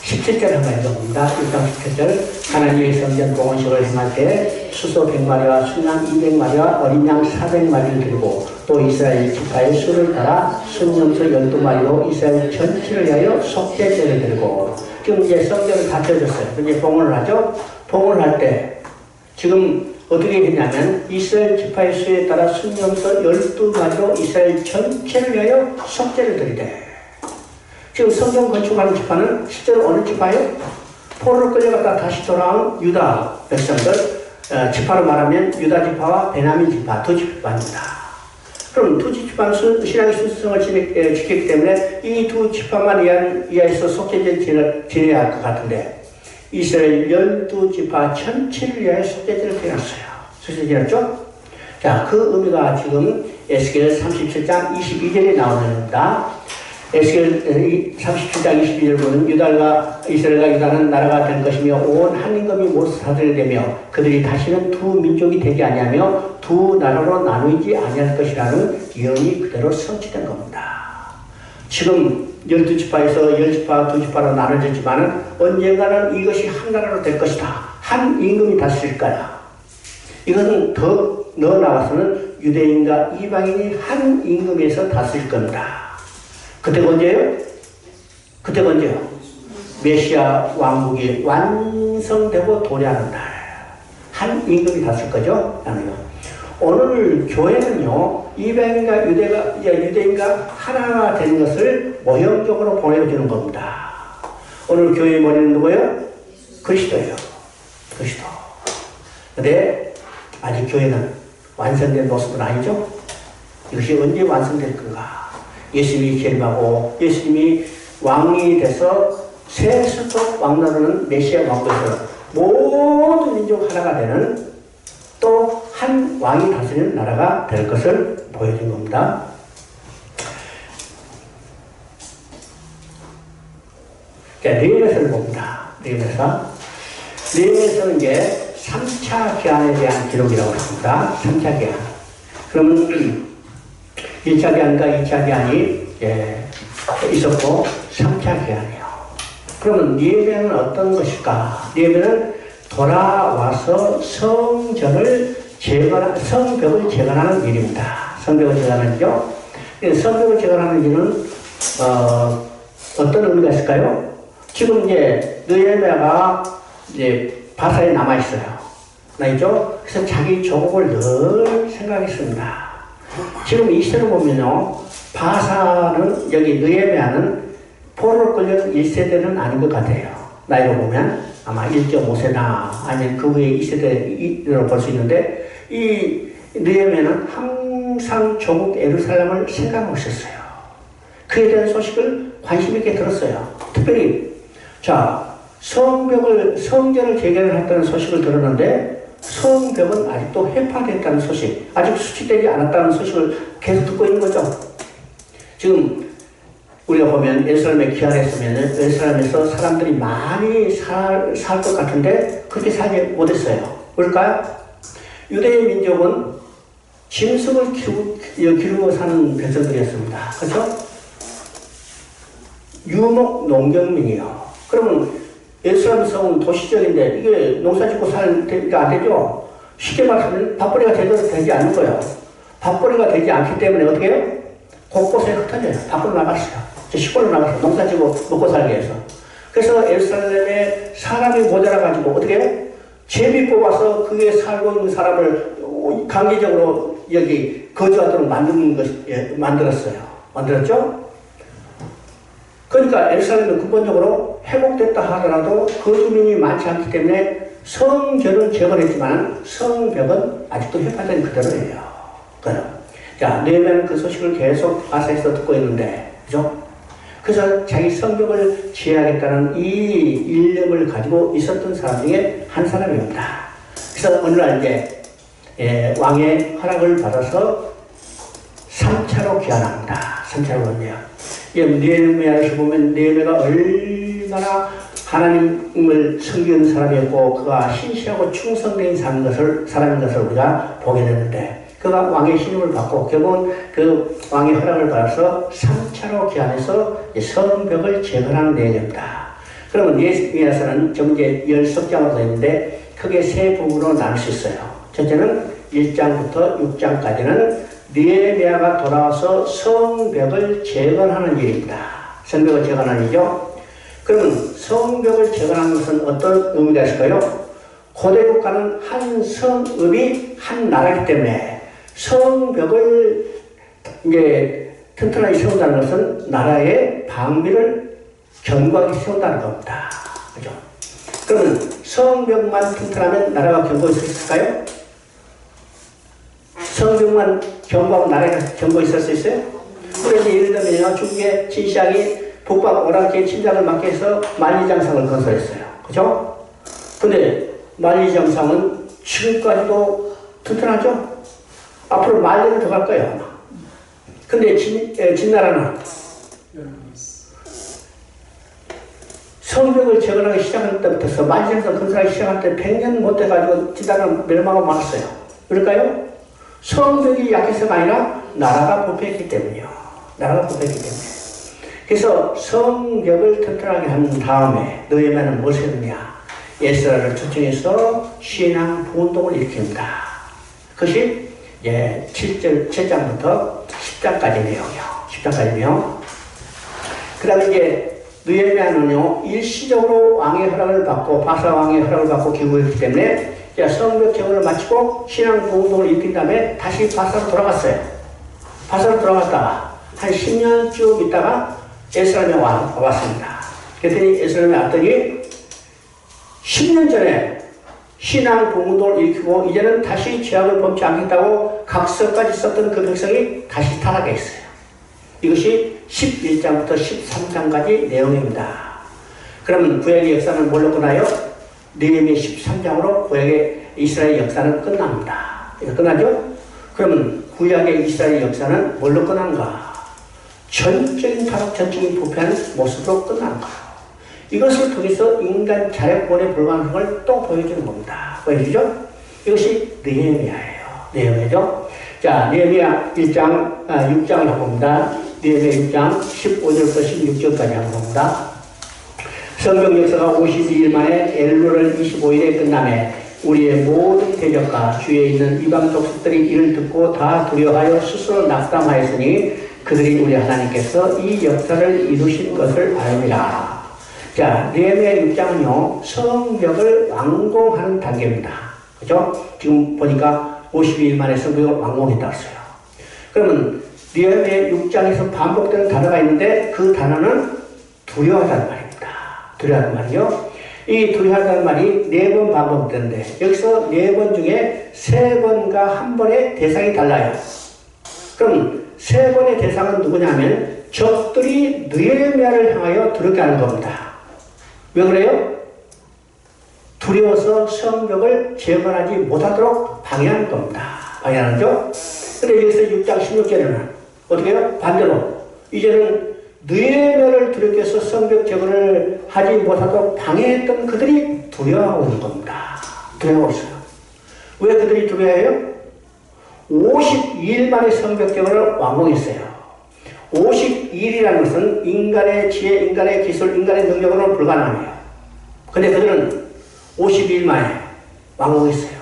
17절 한번 읽어봅니다. 6장 17절 하나님의 성전 봉헌식을 행할 때 수소 100마리와 순양 200마리와 어린 양 400마리를 들고 또 이스라엘 지파의 수를 따라 순염소 12마리로 이스라엘 전체를 위하여 속죄제를 들고 지금 이제 성전을 다 펴졌어요. 이제 봉헌을 하죠. 봉헌을 할 때 지금 어떻게 했냐면 이스라엘 지파의 수에 따라 순염소 12마리로 이스라엘 전체를 위하여 속죄를 드리되 지금 성전 건축하는 지파는 실제로 어느 지파예요? 포로로 끌려갔다 다시 돌아온 유다 백성들 지파로 말하면 유다 지파와 베냐민 지파 두 지파입니다. 그럼 두 지파는 신앙의 순수성을 지켰기 때문에 이 두 지파만 이하에서 속죄제를 지내야 할 것 같은데 이스라엘 12지파 전체를 위하여 속죄제를 지냈어요. 속죄제 지냈죠? 자, 그 의미가 지금 에스겔 37장 22절에 나오는 겁니다. 에스겔 37장 22절 보면 유다가 이스라엘과 유다는 나라가 될 것이며 온 한 임금이 모두 사들이 되며 그들이 다시는 두 민족이 되지 아니하며 두 나라로 나누지 아니할 것이라는 예언이 그대로 성취된 겁니다. 지금 12지파에서 10지파, 2지파로 나눠졌지만 언젠가는 이것이 한 나라로 될 것이다. 한 임금이 다스릴 거야. 이것은 더 나아가서는 유대인과 이방인이 한 임금에서 다스릴 겁니다. 그때가 언제예요? 그때가 언제요? 메시아 왕국이 완성되고 도래하는 날. 한 임금이 다스릴 거죠? 오늘 교회는요, 이방인과 유대인과 하나가 되는 것을 모형적으로 보여주는 겁니다. 오늘 교회의 머리는 누구예요? 그리스도예요. 그리스도. 근데 아직 교회는 완성된 모습은 아니죠? 이것이 언제 완성될 건가? 예수님이 재림하고 예수님이 왕이 돼서 세수도 왕나라는 메시아 왕국에서 모든 민족 하나가 되는 또 한 왕이 다스리는 나라가 될 것을 보여준 겁니다. 자, 느헤미야서를 봅니다. 느헤미야서는 이제 3차 기한에 대한 기록이라고 합니다. 3차 기한. 그러면 1차 기한과 2차 기한이 있었고 3차 기한이에요. 그러면 느헤미야는 어떤 것일까? 느헤미야는 돌아와서 성벽을 재건하는 일입니다. 성벽을 재건하죠. 성벽을 재건하는 일은 어떤 의미가 있을까요? 지금 이제 느헤미야가 이제 바사에 남아 있어요. 나있죠? 그래서 자기 조국을 늘 생각했습니다. 지금 이 시대를 보면요, 바사는 여기 느헤미야는 포로로 끌려온 1세대는 아닌 것 같아요. 나이로 보면 아마 1.5세나 아니면 그 후에 2세대로 볼 수 있는데 이 느헤미야는 항상 조국 예루살렘을 생각하고 있었어요. 그에 대한 소식을 관심 있게 들었어요. 특별히 자, 성전을 재개했다는 소식을 들었는데 성벽은 아직도 해파됐다는 소식, 아직 수치되지 않았다는 소식을 계속 듣고 있는 거죠. 지금 우리가 보면 예루살렘에 귀환했으면 예루살렘에서 사람들이 많이 살 것 같은데 그렇게 살지 못했어요. 왜일까요? 유대인 민족은 짐승을 기르고 사는 백성들이었습니다. 그렇죠? 유목 농경민이요. 그러면 예루살렘 성은 도시적인데 이게 농사 짓고 살 때가 안 되죠? 쉽게 말하면 밥벌이가 제대로 되지 않는 거예요. 밥벌이가 되지 않기 때문에 어떻게 해요? 곳곳에 흩어져요. 밖으로 나갔어요. 시골로 나가서 농사 짓고 먹고 살기 위해서. 그래서 예루살렘에 사람이 모자라가지고 어떻게 해요? 제비 뽑아서 그게 살고 있는 사람을 강제적으로 여기 거주하도록 만들었어요. 만들었죠? 그러니까 예루살렘은 근본적으로 회복됐다 하더라도 거주민이 많지 않기 때문에 성전은 재건했지만 성벽은 아직도 해파된 그대로예요. 자, 느헤미야는 그 소식을 계속 바사에서 듣고 있는데, 그죠? 그래서 자기 성벽을 지어야겠다는 이 일념을 가지고 있었던 사람 중에 한 사람입니다. 그래서 어느 날 이제 왕의 허락을 받아서 3차로 귀환합니다. 3차로 왔네요. 느헤미야에서 보면 느헤미야가 얼마나 하나님을 섬기는 사람이었고 그가 신실하고 충성된 사람인 것을 우리가 보게 되는데 그가 왕의 신임을 받고 결국은 그 왕의 허락을 받아서 3차로 귀환해서 성벽을 재건하는 내용입니다. 그러면 느헤미야서는 전부 이제 10석장으로 되어 있는데 크게 세 부분으로 나눌 수 있어요. 첫째는 1장부터 6장까지는 느헤미야가 돌아와서 성벽을 재건하는 일입니다. 성벽을 재건하는 일이죠. 그러면 성벽을 재건하는 것은 어떤 의미가 있을까요? 고대 국가는 한 성읍이 한 나라이기 때문에 성벽을 이제 튼튼하게 세운다는 것은 나라의 방비를 견고하게 세운다는 겁니다. 그죠? 그러면 성벽만 튼튼하면 나라가 견고할 수 있을까요? 성벽만 견고하면 나라가 견고했을 수 있어요? 그래서 예를 들면 중국의 진시황이 북방 오랑캐 침략을 막기 위해서 만리장성을 건설했어요. 그죠? 근데 만리장성은 지금까지도 튼튼하죠? 앞으로 만리는 더 갈 거예요, 아마. 근데 진나라는 성벽을 재건하기 시작할 때부터 만리장성 건설하기 시작할 때 100년 못 돼가지고 진나라는 멸망하고 말았어요. 그럴까요? 성벽이 약해서가 아니라 나라가 부패했기 때문이요. 나라가 부패했기 때문에. 그래서 성벽을 튼튼하게 한 다음에 느헤미야는 무엇을 했느냐? 에스라를 초청해서 신앙 부운동을 일으킵니다. 그것이 7장부터 10장까지 내용이요. 10장까지 내용. 그 다음에 이제 느헤미야는요, 일시적으로 왕의 허락을 받고, 바사 왕의 허락을 받고 기구했기 때문에, 성벽 재건을 마치고 신앙 부운동을 일으킨 다음에 다시 바사로 돌아갔어요. 바사로 돌아갔다가 한 10년 쭉 있다가 에스라임에 왔습니다. 그랬더니 에스라임에 왔더니 10년 전에 신앙 부운동을 일으키고 이제는 다시 죄악을 범치 않겠다고 각서까지 썼던 그 백성이 다시 타락했어요. 이것이 11장부터 13장까지 내용입니다. 그러면 구약의 역사는 뭘로 끝나요? 느헤미야 13장으로 구약의 이스라엘 역사는 끝납니다. 이거 끝나죠? 그러면 구약의 이스라엘 역사는 뭘로 끝난가? 전적인 타락, 전적인 부패하는 모습으로 끝나는 거예요. 이것을 통해서 인간 자력권에 불과한 걸 또 보여주는 겁니다. 보여주죠? 이것이 느헤미야예요. 느헤미야죠? 자, 느헤미야 1장, 6장을 해봅니다. 느헤미야 6장 15절부터 16절까지 한번 봅니다. 성경 역사가 52일 만에 엘루를 25일에 끝나매 우리의 모든 대적과 주위에 있는 이방 족속들이 이를 듣고 다 두려워하여 스스로 낙담하였으니 그들이 우리 하나님께서 이 역사를 이루신 것을 알미라. 자, 느헤미야 6장은요, 성벽을 완공하는 단계입니다. 그죠? 지금 보니까 52일 만에 성벽을 완공했다고 했어요. 그러면 느헤미야 6장에서 반복되는 단어가 있는데 그 단어는 두려워하다는 말입니다. 두려워하는 말이요. 이 두려워하다는 말이 4번 반복되는데 여기서 4번 중에 3번과 한 번의 대상이 달라요. 그럼 3번의 대상은 누구냐면 적들이 느헤미야를 향하여 두렵게 하는 겁니다. 왜 그래요? 두려워서 성벽을 재건하지 못하도록 방해하는 겁니다. 방해하는 거죠? 근데 여기서 6장 16절에는 어떻게 해요? 반대로 이제는 느헤미야를 두렵게 해서 성벽 재건을 하지 못하도록 방해했던 그들이 두려워하고 있는 겁니다. 두려워하고 있어요. 왜 그들이 두려워해요? 52일 만에 성벽 재건을 완공했어요. 52일이라는 것은 인간의 지혜, 인간의 기술, 인간의 능력으로는 불가능해요. 근데 그들은 52일 만에 완공했어요.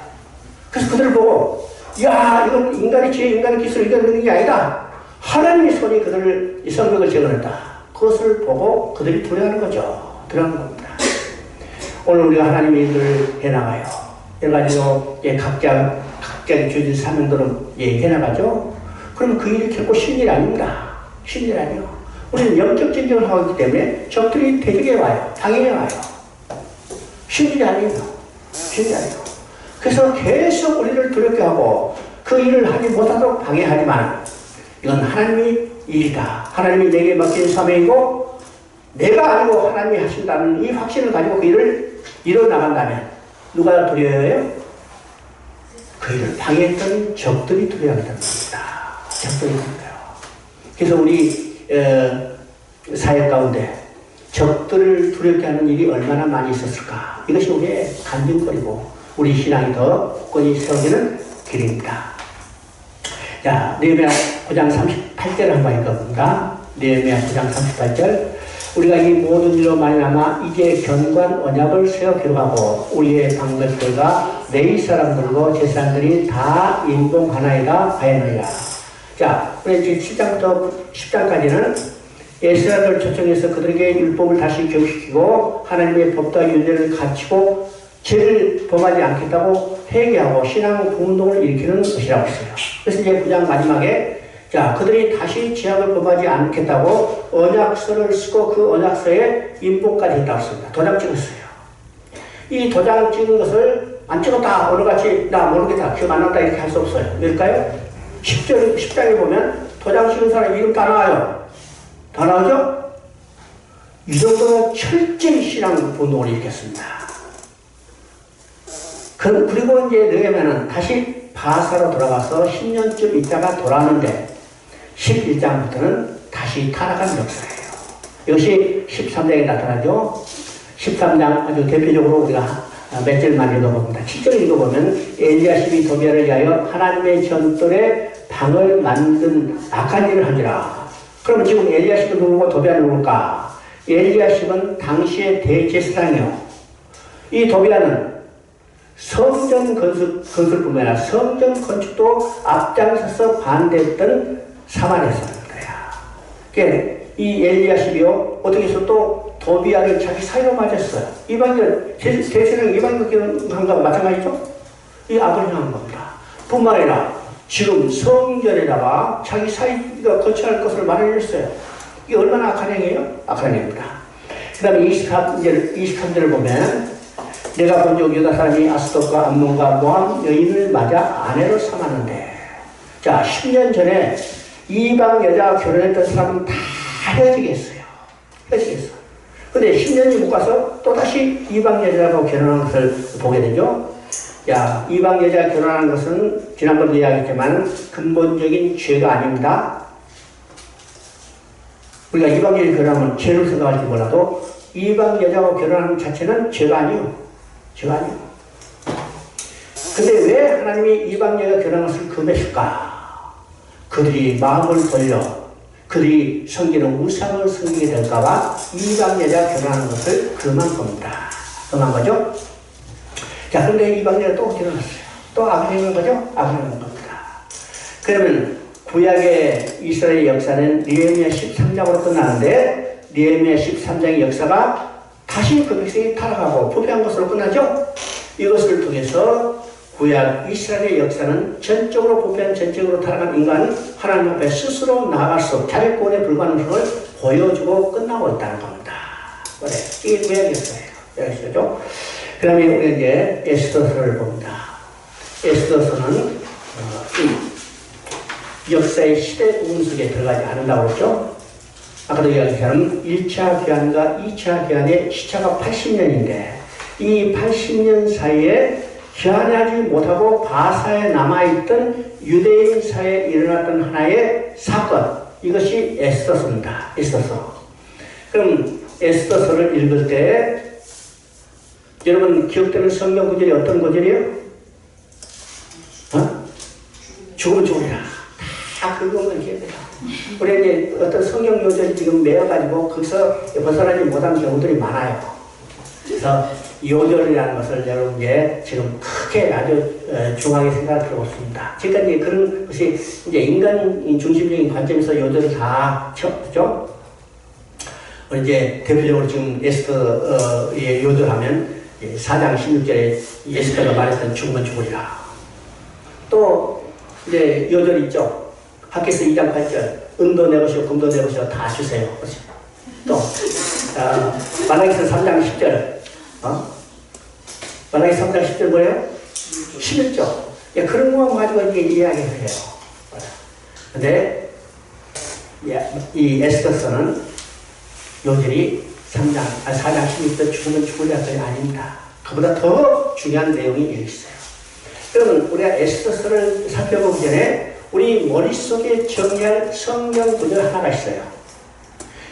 그래서 그들을 보고, 야, 이건 인간의 지혜, 인간의 기술, 인간의 능력이 아니다. 하나님의 손이 그들을 이 성벽을 재건했다. 그것을 보고 그들이 두려워하는 거죠. 두려워하는 겁니다. 오늘 우리가 하나님의 일을 해나가요. 여러 가지로 각자의 주어진 사명들은 해나가죠. 그럼 그 일이 결코 쉬운 일이 아닙니다. 쉬운 일이 아니에요. 우리는 영적 전쟁을 하고 있기 때문에 적들이 대적해 와요. 방해해 와요. 쉬운 일이 아니에요. 쉬운 일이 아니에요. 그래서 계속 우리를 두렵게 하고 그 일을 하지 못하도록 방해하지만 이건 하나님의 일이다. 하나님이 내게 맡긴 사명이고 내가 아니고 하나님이 하신다는 이 확신을 가지고 그 일을 이뤄나간다면 누가 두려워해요? 그 일을 방해했던 적들이 두려워한다는 겁니다. 적들이 두려워요. 그래서 우리 사회 가운데 적들을 두렵게 하는 일이 얼마나 많이 있었을까. 이것이 우리의 간증거리고 우리 신앙이 더 굳건히 세워지는 길입니다. 자, 느헤미야 9장 38절을 한번 읽어봅니다. 느헤미야 9장 38절. 우리가 이 모든 일로 말미암아 이제 견고한 언약을 세워 기록하고 우리의 방백들과 레위 사람들과 제사장들이 다 인봉하나이다 하였느니라. 자, 우리 이제 7장부터 10장까지는 에스라를 초청해서 그들에게 율법을 다시 교육시키고 하나님의 법과 윤례를 갖추고 죄를 범하지 않겠다고 회개하고 신앙 부운동을 일으키는 것이라고 했어요. 그래서 이제 9장 마지막에 자, 그들이 다시 죄악을 범하지 않겠다고 언약서를 쓰고 그 언약서에 인복까지 했다고 했습니다. 도장 찍었어요. 이 도장 찍은 것을 안 찍었다, 오늘같이 나 모르겠다, 기억 안 났다 이렇게 할 수 없어요. 왜일까요? 10장에 보면 도장 찍은 사람 이름 다 나와요. 다 나오죠? 이 정도로 철저히 신앙 운동을 일으켰습니다. 그리고 이제 느헤미야는 다시 바사로 돌아가서 10년쯤 있다가 돌아왔는데 11장부터는 다시 타락한 역사예요. 이것이 13장에 나타나죠. 13장 아주 대표적으로 우리가 몇 절만 읽어봅니다. 7절 읽어보면 엘리야십이 도비야를 위하여 하나님의 전돌에 방을 만든 악한 일을 하니라. 그러면 지금 엘리야십은 누구고 도비야는 누굴까? 엘리야십은 당시의 대제사장이요. 이 도비야는 성전 건설뿐만 아니라 성전 건축도 앞장서서 반대했던 사마리아 사람들이야. 그러니까 이 엘리야십이요 어떻게 해서 또 도비야를 자기 사이로 맞았어요. 이방인 대세는 이방인한 거와 마찬가지죠. 이 악을 행한 겁니다. 뿐만 아니라 지금 성전에다가 자기 사이가 거처할 것을 마련했어요. 이게 얼마나 악한 행위예요? 악한 행위입니다. 그 다음에 23절을 보면 내가 본적 유다 사람이 아스돗과 암몬과 모함 여인을 맞아 아내로 삼았는데, 자 10년 전에 이방 여자와 결혼했던 사람은 다 헤어지겠어요. 근데 10년이 못 가서 또다시 이방 여자하고 결혼한 것을 보게 되죠. 야, 이방 여자가 결혼하는 것은 지난번에 이야기했지만 근본적인 죄가 아닙니다. 우리가 이방 여자 결혼하면 죄를 생각할지 몰라도 이방 여자하고 결혼하는 자체는 죄가 아니에요. 근데 왜 하나님이 이방 여자 결혼하는 것을 금했을까? 그들이 마음을 돌려 그들이 섬기는 우상을 섬기게 될까봐 이방 여자 결혼하는 것을 금한 겁니다. 금한 거죠? 자, 그런데 이방 여자 또 결혼했어요. 또 악을 행한 거죠? 악을 행한 겁니다. 그러면 구약의 이스라엘 역사는 느헤미야 13장으로 끝나는데 느헤미야 13장의 역사가 다시 그 백성이 타락하고 부패한 것으로 끝나죠? 이것을 통해서 구약 이스라엘의 역사는 전적으로 부패한 전적으로 타락한 인간은 하나님 앞에 스스로 나아갈 수 자력권에 불과한 것을 보여주고 끝나고 있다는 겁니다. 그래, 이게 구약 역사예요. 역사죠. 그 다음에 우리 이제 에스더서를 봅니다. 에스더서는 이 역사의 시대 구분 속에 들어가지 않는다고 그랬죠. 아까도 이야기한 1차 교환과 2차 교환의 시차가 80년인데 이 80년 사이에 교환하지 못하고 바사에 남아있던 유대인 사회에 일어났던 하나의 사건, 이것이 에스더서입니다. 에스더서. 그럼 에스더서를 읽을 때 여러분 기억되는 성경 구절이 어떤 구절이에요? 죽으면 죽으리라. 다 그것만 기억해요. 우리 이제 어떤 성경 요절이 지금 매여가지고 거기서 벗어나지 못한 경우들이 많아요. 그래서 요절이라는 것을 여러분께 지금 크게 아주 중하게 생각을 들어봤습니다. 지금까지 그런 것이 이제 인간 중심적인 관점에서 요절을 다 쳤죠. 이제 대표적으로 지금 에스더의 요절하면 4장 16절에 에스더가 말했던 죽으면 죽으리라. 또 이제 요절 있죠. 학개서 2장 8절 은도 내 것이요 금도 내 것이요 다 주세요. 또 말라기서 3장 10절 말라기 3장 10절 뭐예요? 11조. 그런 것만 가지고 이렇게 이야기를 해요. 근데 이 에스더서는 요절이 4장 16절 죽으면 죽으리라 소리 아닙니다. 그보다 더 중요한 내용이 있어요. 그러면 우리가 에스더서를 살펴보기 전에 우리 머릿속에 정리할 성경 구절 하나가 있어요.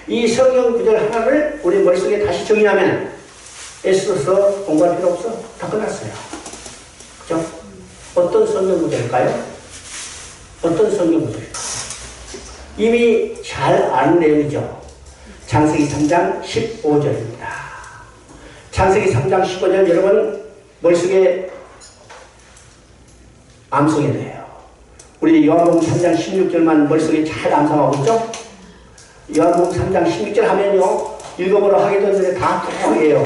이 성경 구절 하나를 우리 머릿속에 다시 정리하면 에스더서 공부할 필요 없어. 다 끝났어요. 그죠? 어떤 성경 구절일까요? 어떤 성경 구절일까요? 이미 잘 아는 내용이죠. 창세기 3장 15절입니다. 창세기 3장 15절 여러분 머릿속에 암송해야 돼요. 우리 요한복음 3장 16절만 머릿속에 잘 암송하고 있죠? 요한복음 3장 16절 하면요 읽어보러 하게 되는데 다 통해요.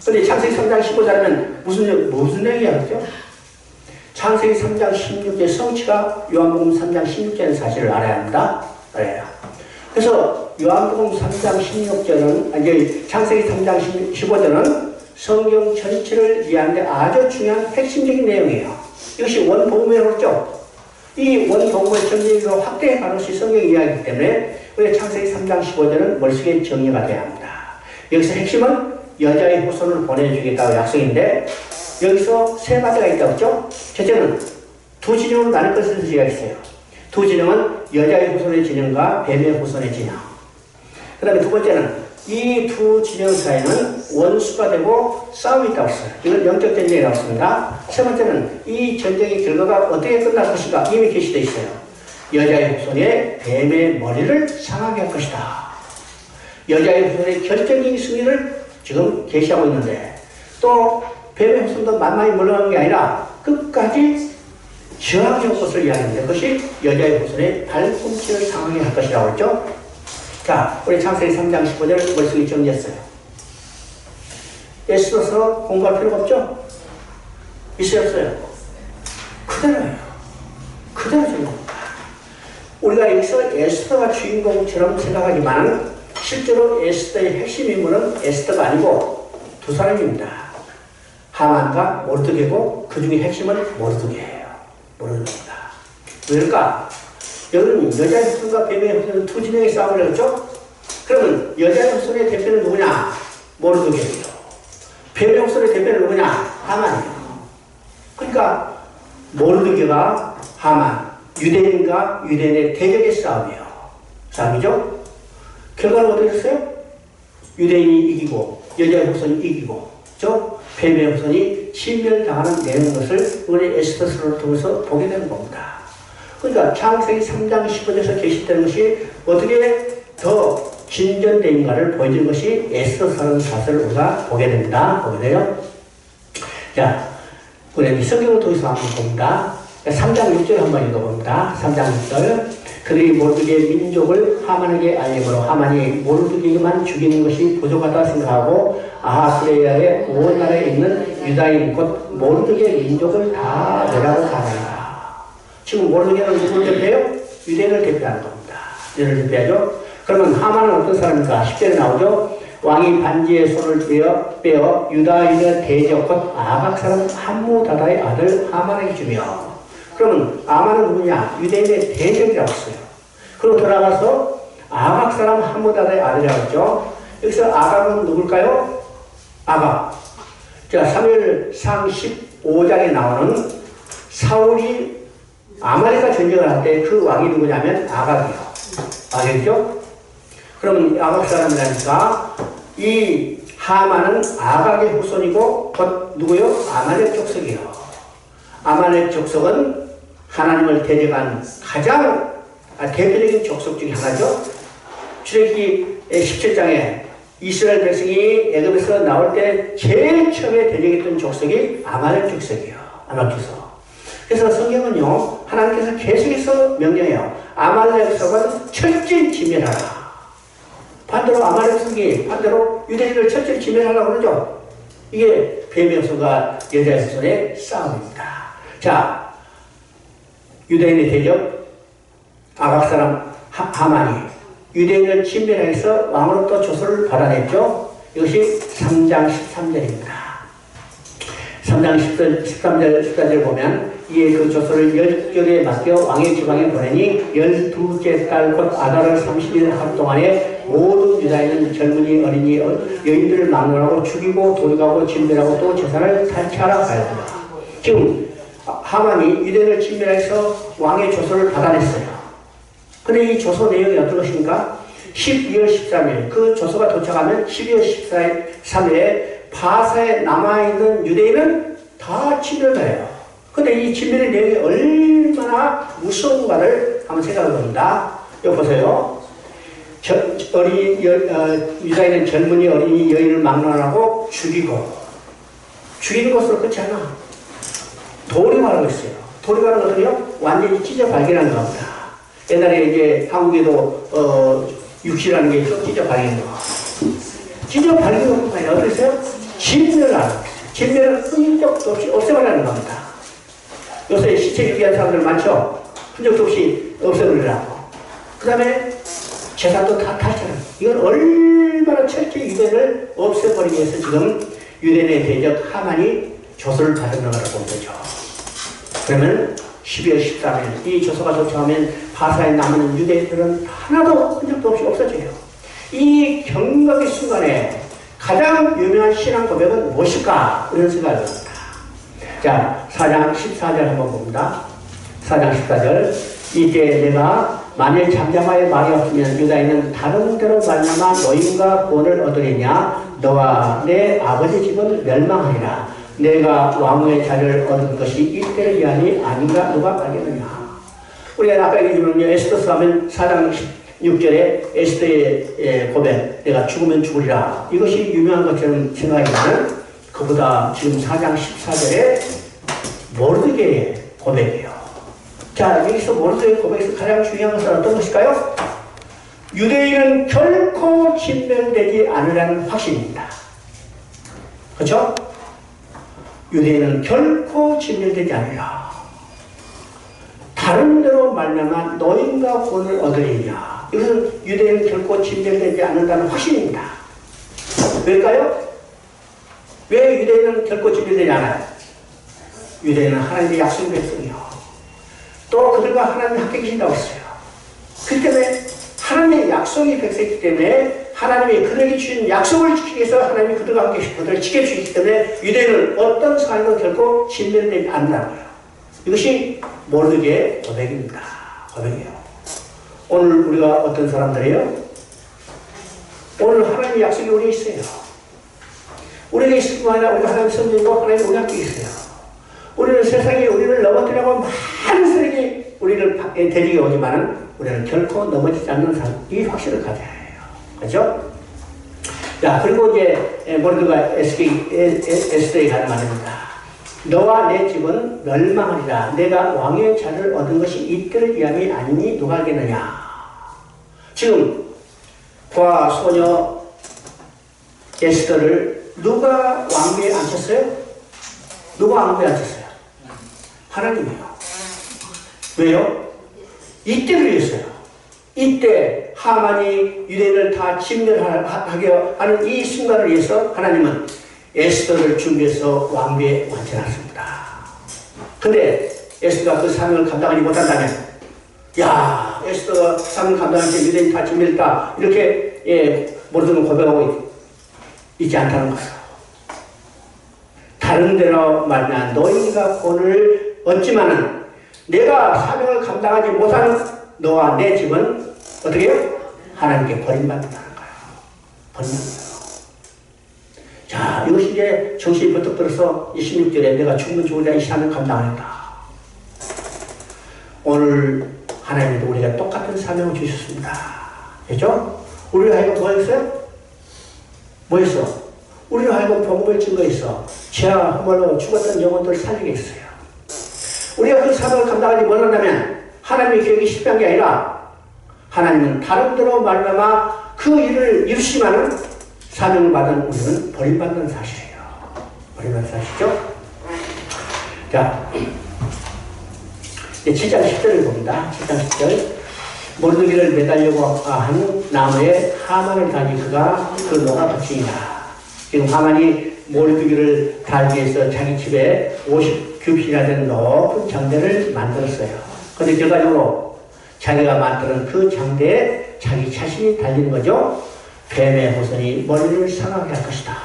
근데 창세기 3장 15절 하면 무슨 내용이야, 그죠? 창세기 3장 16절 성취가 요한복음 3장 16절의 사실을 알아야 합니다. 그래요. 그래서 요한복음 3장 16절은, 창세기 3장 15절은 성경 전체를 이해하는데 아주 중요한 핵심적인 내용이에요. 이것이 원복음에 그렇죠. 이 원복음을 전체적으로 확대해 가는 것이 성경 이야기이기 때문에 우리 창세기 3장 15절은 머릿속에 정리가 돼야 합니다. 여기서 핵심은 여자의 후손을 보내주겠다고 약속인데 여기서 세 가지가 있다고 했죠. 첫째는 두 진영으로 나눌 것을 이야기했어요. 두 진영은 여자의 후손의 진영과 뱀의 후손의 진영. 그 다음에 두 번째는 이 두 진영 사이는 원수가 되고 싸움이 있다고 했어요. 이건 영적 전쟁이라고 했습니다. 세 번째는 이 전쟁의 결과가 어떻게 끝날 것인가 이미 계시되어 있어요. 여자의 후손이 뱀의 머리를 상하게 할 것이다. 여자의 후손의 결정적인 승리를 지금 계시하고 있는데 또 뱀의 후손도 만만히 물러가는 게 아니라 끝까지 저항할 것을 이야기합니다. 그것이 여자의 후손의 발꿈치를 상하게 할 것이라고 했죠. 자, 우리 창세기 3장 15절 머릿속에 정리했어요. 에스더서 공부할 필요가 없죠? 있어요, 없어요? 그대로예요. 그대로 정리합니다. 우리가 여기서 에스더가 주인공처럼 생각하지만 실제로 에스더의 핵심 인물은 에스더가 아니고 두 사람입니다. 하만과 모르드게고 그 중에 핵심은 모르드게예요. 모르드게입니다. 왜일까? 여러분 여자의 후손과 뱀의 후손은 두 진영의 싸움을 했죠? 그러면 여자의 후손의 대표는 누구냐? 모르드게예요. 뱀의 후손의 대표는 누구냐? 하만이에요. 그러니까 모르드게가 하만, 유대인과 유대인의 대적의 싸움이에요. 싸움이죠? 결과는 어떻게 됐어요? 유대인이 이기고 여자의 후손이 이기고 뱀의 후손이 침멸당하는 내는 것을 우리 에스더서를 통해서 보게 되는 겁니다. 그러니까 창세기 3장 15절에서 계시되는 것이 어떻게 더 진전된가를 보여주는 것이 에스더서라는 사실을 우리가 보게 됩니다. 보게 돼요. 자, 우리 성경을 통해서 한번 봅니다. 3장 6절 한번 읽어봅니다. 3장 6절. 그들이 모르드게의 민족을 하만에게 알림으로 하만이 모르드게만 죽이는 것이 부족하다 생각하고 아하스레야의 온 나라에 있는 유다인 곧 모르드게 민족을 다 멸하고 가느니라. 지금 모르드게는 누구를 대표해요? 유대인을 대표하는 겁니다. 유대인을 대표하죠. 그러면 하만은 어떤 사람입니까? 10절에 나오죠. 왕이 반지의 손을 빼어 유다인의 대적 곧 아각 사람 함무다다의 아들 하만에게 주며 그러면 아만은 누구냐? 유대인의 대적이라고 했어요. 그리고 돌아가서 아각 사람 함무다다의 아들이라고 했죠. 여기서 아각은 누굴까요? 아각. 자, 사무엘상 15장에 나오는 사울이 아말렉과 전쟁을 할 때 그 왕이 누구냐면 아각이에요. 아겠죠? 그러면 아각 사람이라니까 이 하만은 아각의 후손이고 곧 누구요? 아말렉 족속이에요. 아말렉 족속은 하나님을 대적한 가장 대표적인 족속 중에 하나죠. 출애굽기 17장에 이스라엘 백성이 애굽에서 나올 때 제일 처음에 대적했던 족속이 아말렉 족속이에요. 아말렉 족속. 그래서 성경은요, 하나님께서 계속해서 명령해요. 아말렉 족속은 철저히 진멸하라. 반대로 아말렉 족속이 반대로 유대인을 철저히 진멸하라고 그러죠. 이게 뱀의 후손과 여자의 후손의 싸움입니다. 자, 유대인의 대적 아각 사람 하만이 유대인을 진멸해서 왕으로부터 조서를 받아냈죠. 이것이 3장 13절입니다. 3장 13절 14절 보면 이에 그 조서를 10절에 맡겨 왕의 지방에 보내니 12째 달 곧 아달을 30일 하루 동안에 모든 유다인은 젊은이 어린이 여인들을 막론하고 죽이고 돌가고 진멸하고 또 재산을 탈취하러 가야 된다. 지금 하만이 유대인을 진멸해서 왕의 조서를 받아냈어요. 근데 이 조서 내용이 어떤 것입니까? 12월 13일 그 조서가 도착하면 12월 13일에 바사에 남아있는 유대인은 다 진멸해요. 근데 이 진멸의 내용이 얼마나 무서운가를 한번 생각해 봅니다. 여기 보세요. 유다인은 젊은이 어린이 여인을 막론하고 죽이는 것으로 끝이 않아. 도리가라고 있어요. 도리가는 것은요, 완전히 찢어 발견하는 겁니다. 옛날에 이제 한국에도, 육시라는 게 있죠. 찢어 발견한 거. 찢어 발견한 거 아니라 어떠세요? 진멸을 하는 거예요. 진멸을 흔적도 없이 없애버리는 겁니다. 요새 시체 유기한 사람들 많죠? 흔적도 없이 없애버리라고. 그 다음에 재산도 다 탈취하는 거예요. 이건 얼마나 철저히 유대를 없애버리기 위해서 지금 유대인의 대적 하만이 조서를 받아나가라고 본 거죠. 그러면 12월 13일 이 조서가 도착하면 바사에 남은 유대인들은 하나도 흔적도 없이 없어져요. 이 경각의 순간에 가장 유명한 신앙 고백은 무엇일까? 이런 생각을 합니다. 자, 4장 14절 한번 봅니다. 4장 14절. 이때 내가 만일 잠잠하여 말이 없으면 유다인은 다른 데로 말미암아 노임과 구원을 얻으리냐? 너와 내 아버지 집은 멸망하리라. 내가 왕의 자리를 얻은 것이 이때를 위함이 아닌가 누가 알겠느냐? 우리가 아까 얘기했지만요, 에스더서 하면 4장 6절에 에스더의 고백, 내가 죽으면 죽으리라. 이것이 유명한 것처럼 생각하지만 그보다 지금 4장 14절에 모르드게의 고백이에요. 자, 여기서 모르드게의 고백에서 가장 중요한 것은 어떤 것일까요? 유대인은 결코 진멸되지 않으라는 확신입니다. 그렇죠? 유대인은 결코 진멸되지 않으라. 다른 데로 말미암아 노임과 구원을 얻으리냐. 이것은 유대인은 결코 진멸되지 않는다는 확신입니다. 왜일까요? 왜 유대인은 결코 진멸되지 않아요? 유대인은 하나님의 약속의 백성이요. 또 그들과 하나님이 함께 계신다고 했어요. 그렇기 때문에 하나님의 약속의 백성이기 때문에 하나님이 그들에게 주신 약속을 지키기 위해서 하나님이 그들과 함께 그들을 지켜주시기 때문에 유대인은 어떤 상황에도 결코 진멸되지 않는다고요. 이것이 모르드게의 고백입니다. 고백이에요. 오늘 우리가 어떤 사람들이에요? 오늘 하나님의 약속이 우리에 있어요. 우리에게 있을 뿐만 아니라 우리가 하나님 선생님과 하나님 우리 함께 있어요. 우리는 세상에 우리를 넘어뜨리려고 많은 사람이 우리를 데리게 오지만 우리는 결코 넘어지지 않는 이 확신을 가져야 해요. 그렇죠? 자, 그리고 이제 모르드가 에스더에 가는 말입니다. 너와 내 집은 멸망하리라. 내가 왕의 자를 얻은 것이 이때를 위함이 아니니 누가 알겠느냐. 지금 과 소녀 에스더를 누가 왕위에 앉혔어요? 누가 왕위에 앉혔어요? 하나님이요. 왜요? 이때를 위해서요. 이때 하만이 유대인을 다 진멸하게 하는 이 순간을 위해서 하나님은 에스더를 준비해서 왕비에 완전했습니다. 근데 에스더가 그 사명을 감당하지 못한다면, 야, 에스더가 사명을 감당할 때 유대인이 다 진멸했다. 이렇게 모르드가 고백하고 있지 않다는 거예요. 다른 데로 말하면 노임과 구원을 얻지만은 내가 사명을 감당하지 못하는 너와 내 집은 어떻게 해요? 하나님께 버림받는다는 거예요. 버림받는다. 자, 이것이 이제 정신이 번뜩 들어서 26절에 내가 죽으면 죽으리라 이 사명을 감당하겠다. 오늘 하나님도 우리가 똑같은 사명을 주셨습니다. 그렇죠? 우리가 하여금 뭐 했어요? 뭐 했어? 우리가 하여금 복음을 증거했어. 죄와 허물로 죽었던 영혼들을 살리게 했어요. 우리가 그 사명을 감당하지 못한다면 하나님의 계획이 실패한 게 아니라 하나님은 다른 데로 말미암아 그 일을 이루시지만은 사명을 받은 우리는 버림받는 사실이에요. 버림받는 사실이죠? 자, 7장 10절을 봅니다. 7장 10절. 모르드게를 매달려고 한 나무에 하만을 달기 그가 그 노가 거치니라. 지금 하만이 모르드게를 달기 위해서 자기 집에 50규빗이나 되는 높은 장대를 만들었어요. 그런데 결과적으로 자기가 만드는 그 장대에 자기 자신이 달리는 거죠. 뱀의 후손이 머리를 상하게 할 것이다.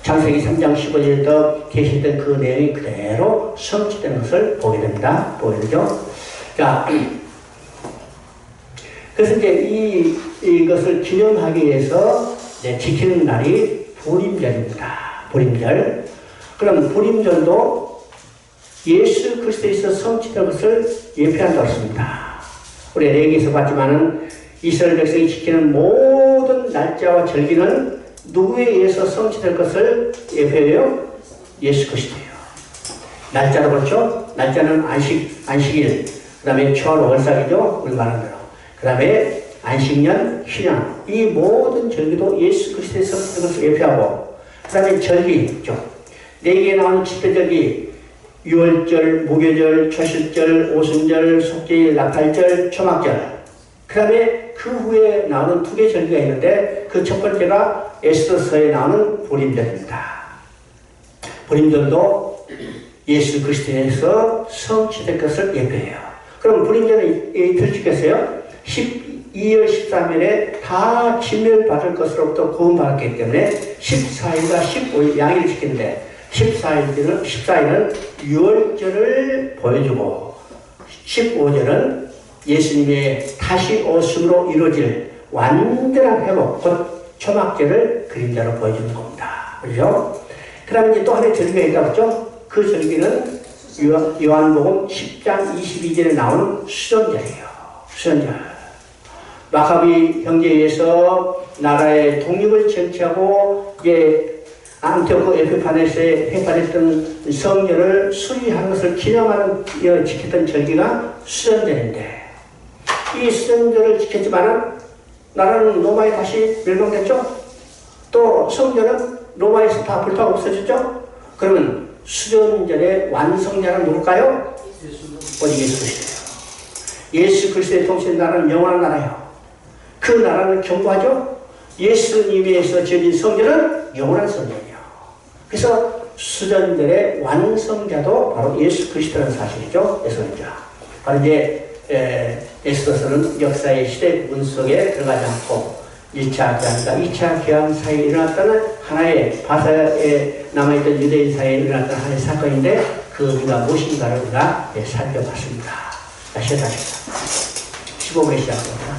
창세기 3장 15절부터 계시던 그 내용이 그대로 성취되는 것을 보게 됩니다. 보게 되죠. 자, 그래서 이제 이것을 기념하기 위해서 지키는 날이 불임절입니다. 불임절. 그럼 불임절도 예수 그리스도에서 성취된 것을 예표한다고 했습니다. 우리 레위기에서 봤지만은 이스라엘 백성이 지키는 모든 날짜와 절기는 누구에 의해서 성취될 것을 예표해요? 예수 그리스도예요. 날짜로 그렇죠? 날짜는 안식일, 그 다음에 초월 월삭이죠? 우리 말하는 대로. 그 다음에 안식년, 휴년. 이 모든 절기도 예수 그리스도의 성취된 것을 예표하고, 그 다음에 절기죠. 레위기에 나오는 집회절기, 유월절, 무교절, 초실절, 오순절, 속죄일, 나팔절, 초막절. 그 다음에 그 후에 나오는 두 개의 절기가 있는데 그 첫 번째가 에스더서에 나오는 불임절입니다. 불임전도 예수 그리스도에서 성취된 것을 예표해요. 그럼 불임전은 어떻게 죽겠어요? 12월 13일에 다 진멸받을 것으로부터 구원받았기 때문에 14일과 15일 양일을 지키는데 14일은 유월절을 보여주고 15절은 예수님의 다시 오심으로 이루어질 완전한 회복, 곧 초막절을 그림자로 보여주는 겁니다. 그렇죠? 그 다음에 이제 또 하나의 절기가 있다고 했죠? 그 절기는 요한복음 10장 22절에 나오는 수전절이에요. 수전절. 마카비 형제에 의해서 나라의 독립을 쟁취하고 안티오크 에피파네스에 회판했던 성전을 수리한 것을 기념하는 지켰던 절기가 수전절인데 이 수전절을 지켰지만 나라는 로마에 다시 멸망됐죠? 또 성전은 로마에서 다 불타고 없어졌죠? 그러면 수전절의 완성자는 누굴까요? 오직 예수 그리스도예요. 예수 그리스도의 통치된 나라는 영원한 나라예요. 그 나라는 견고하죠? 예수님에서 지어진 성전은 영원한 성전이에요. 그래서 수전절의 완성자도 바로 예수 그리스도라는 사실이죠. 예수님자. 바로 이제 에스더서는 역사의 시대 문 속에 들어가지 않고 1차 교환과 2차 교환 사이에 일어났다는 하나의 바사에 남아있던 유대인 사이에 일어났던 하나의 사건인데 그가 무엇인가를 우리가 살펴봤습니다. 다시 해봅시다. 15분에 시작합니다.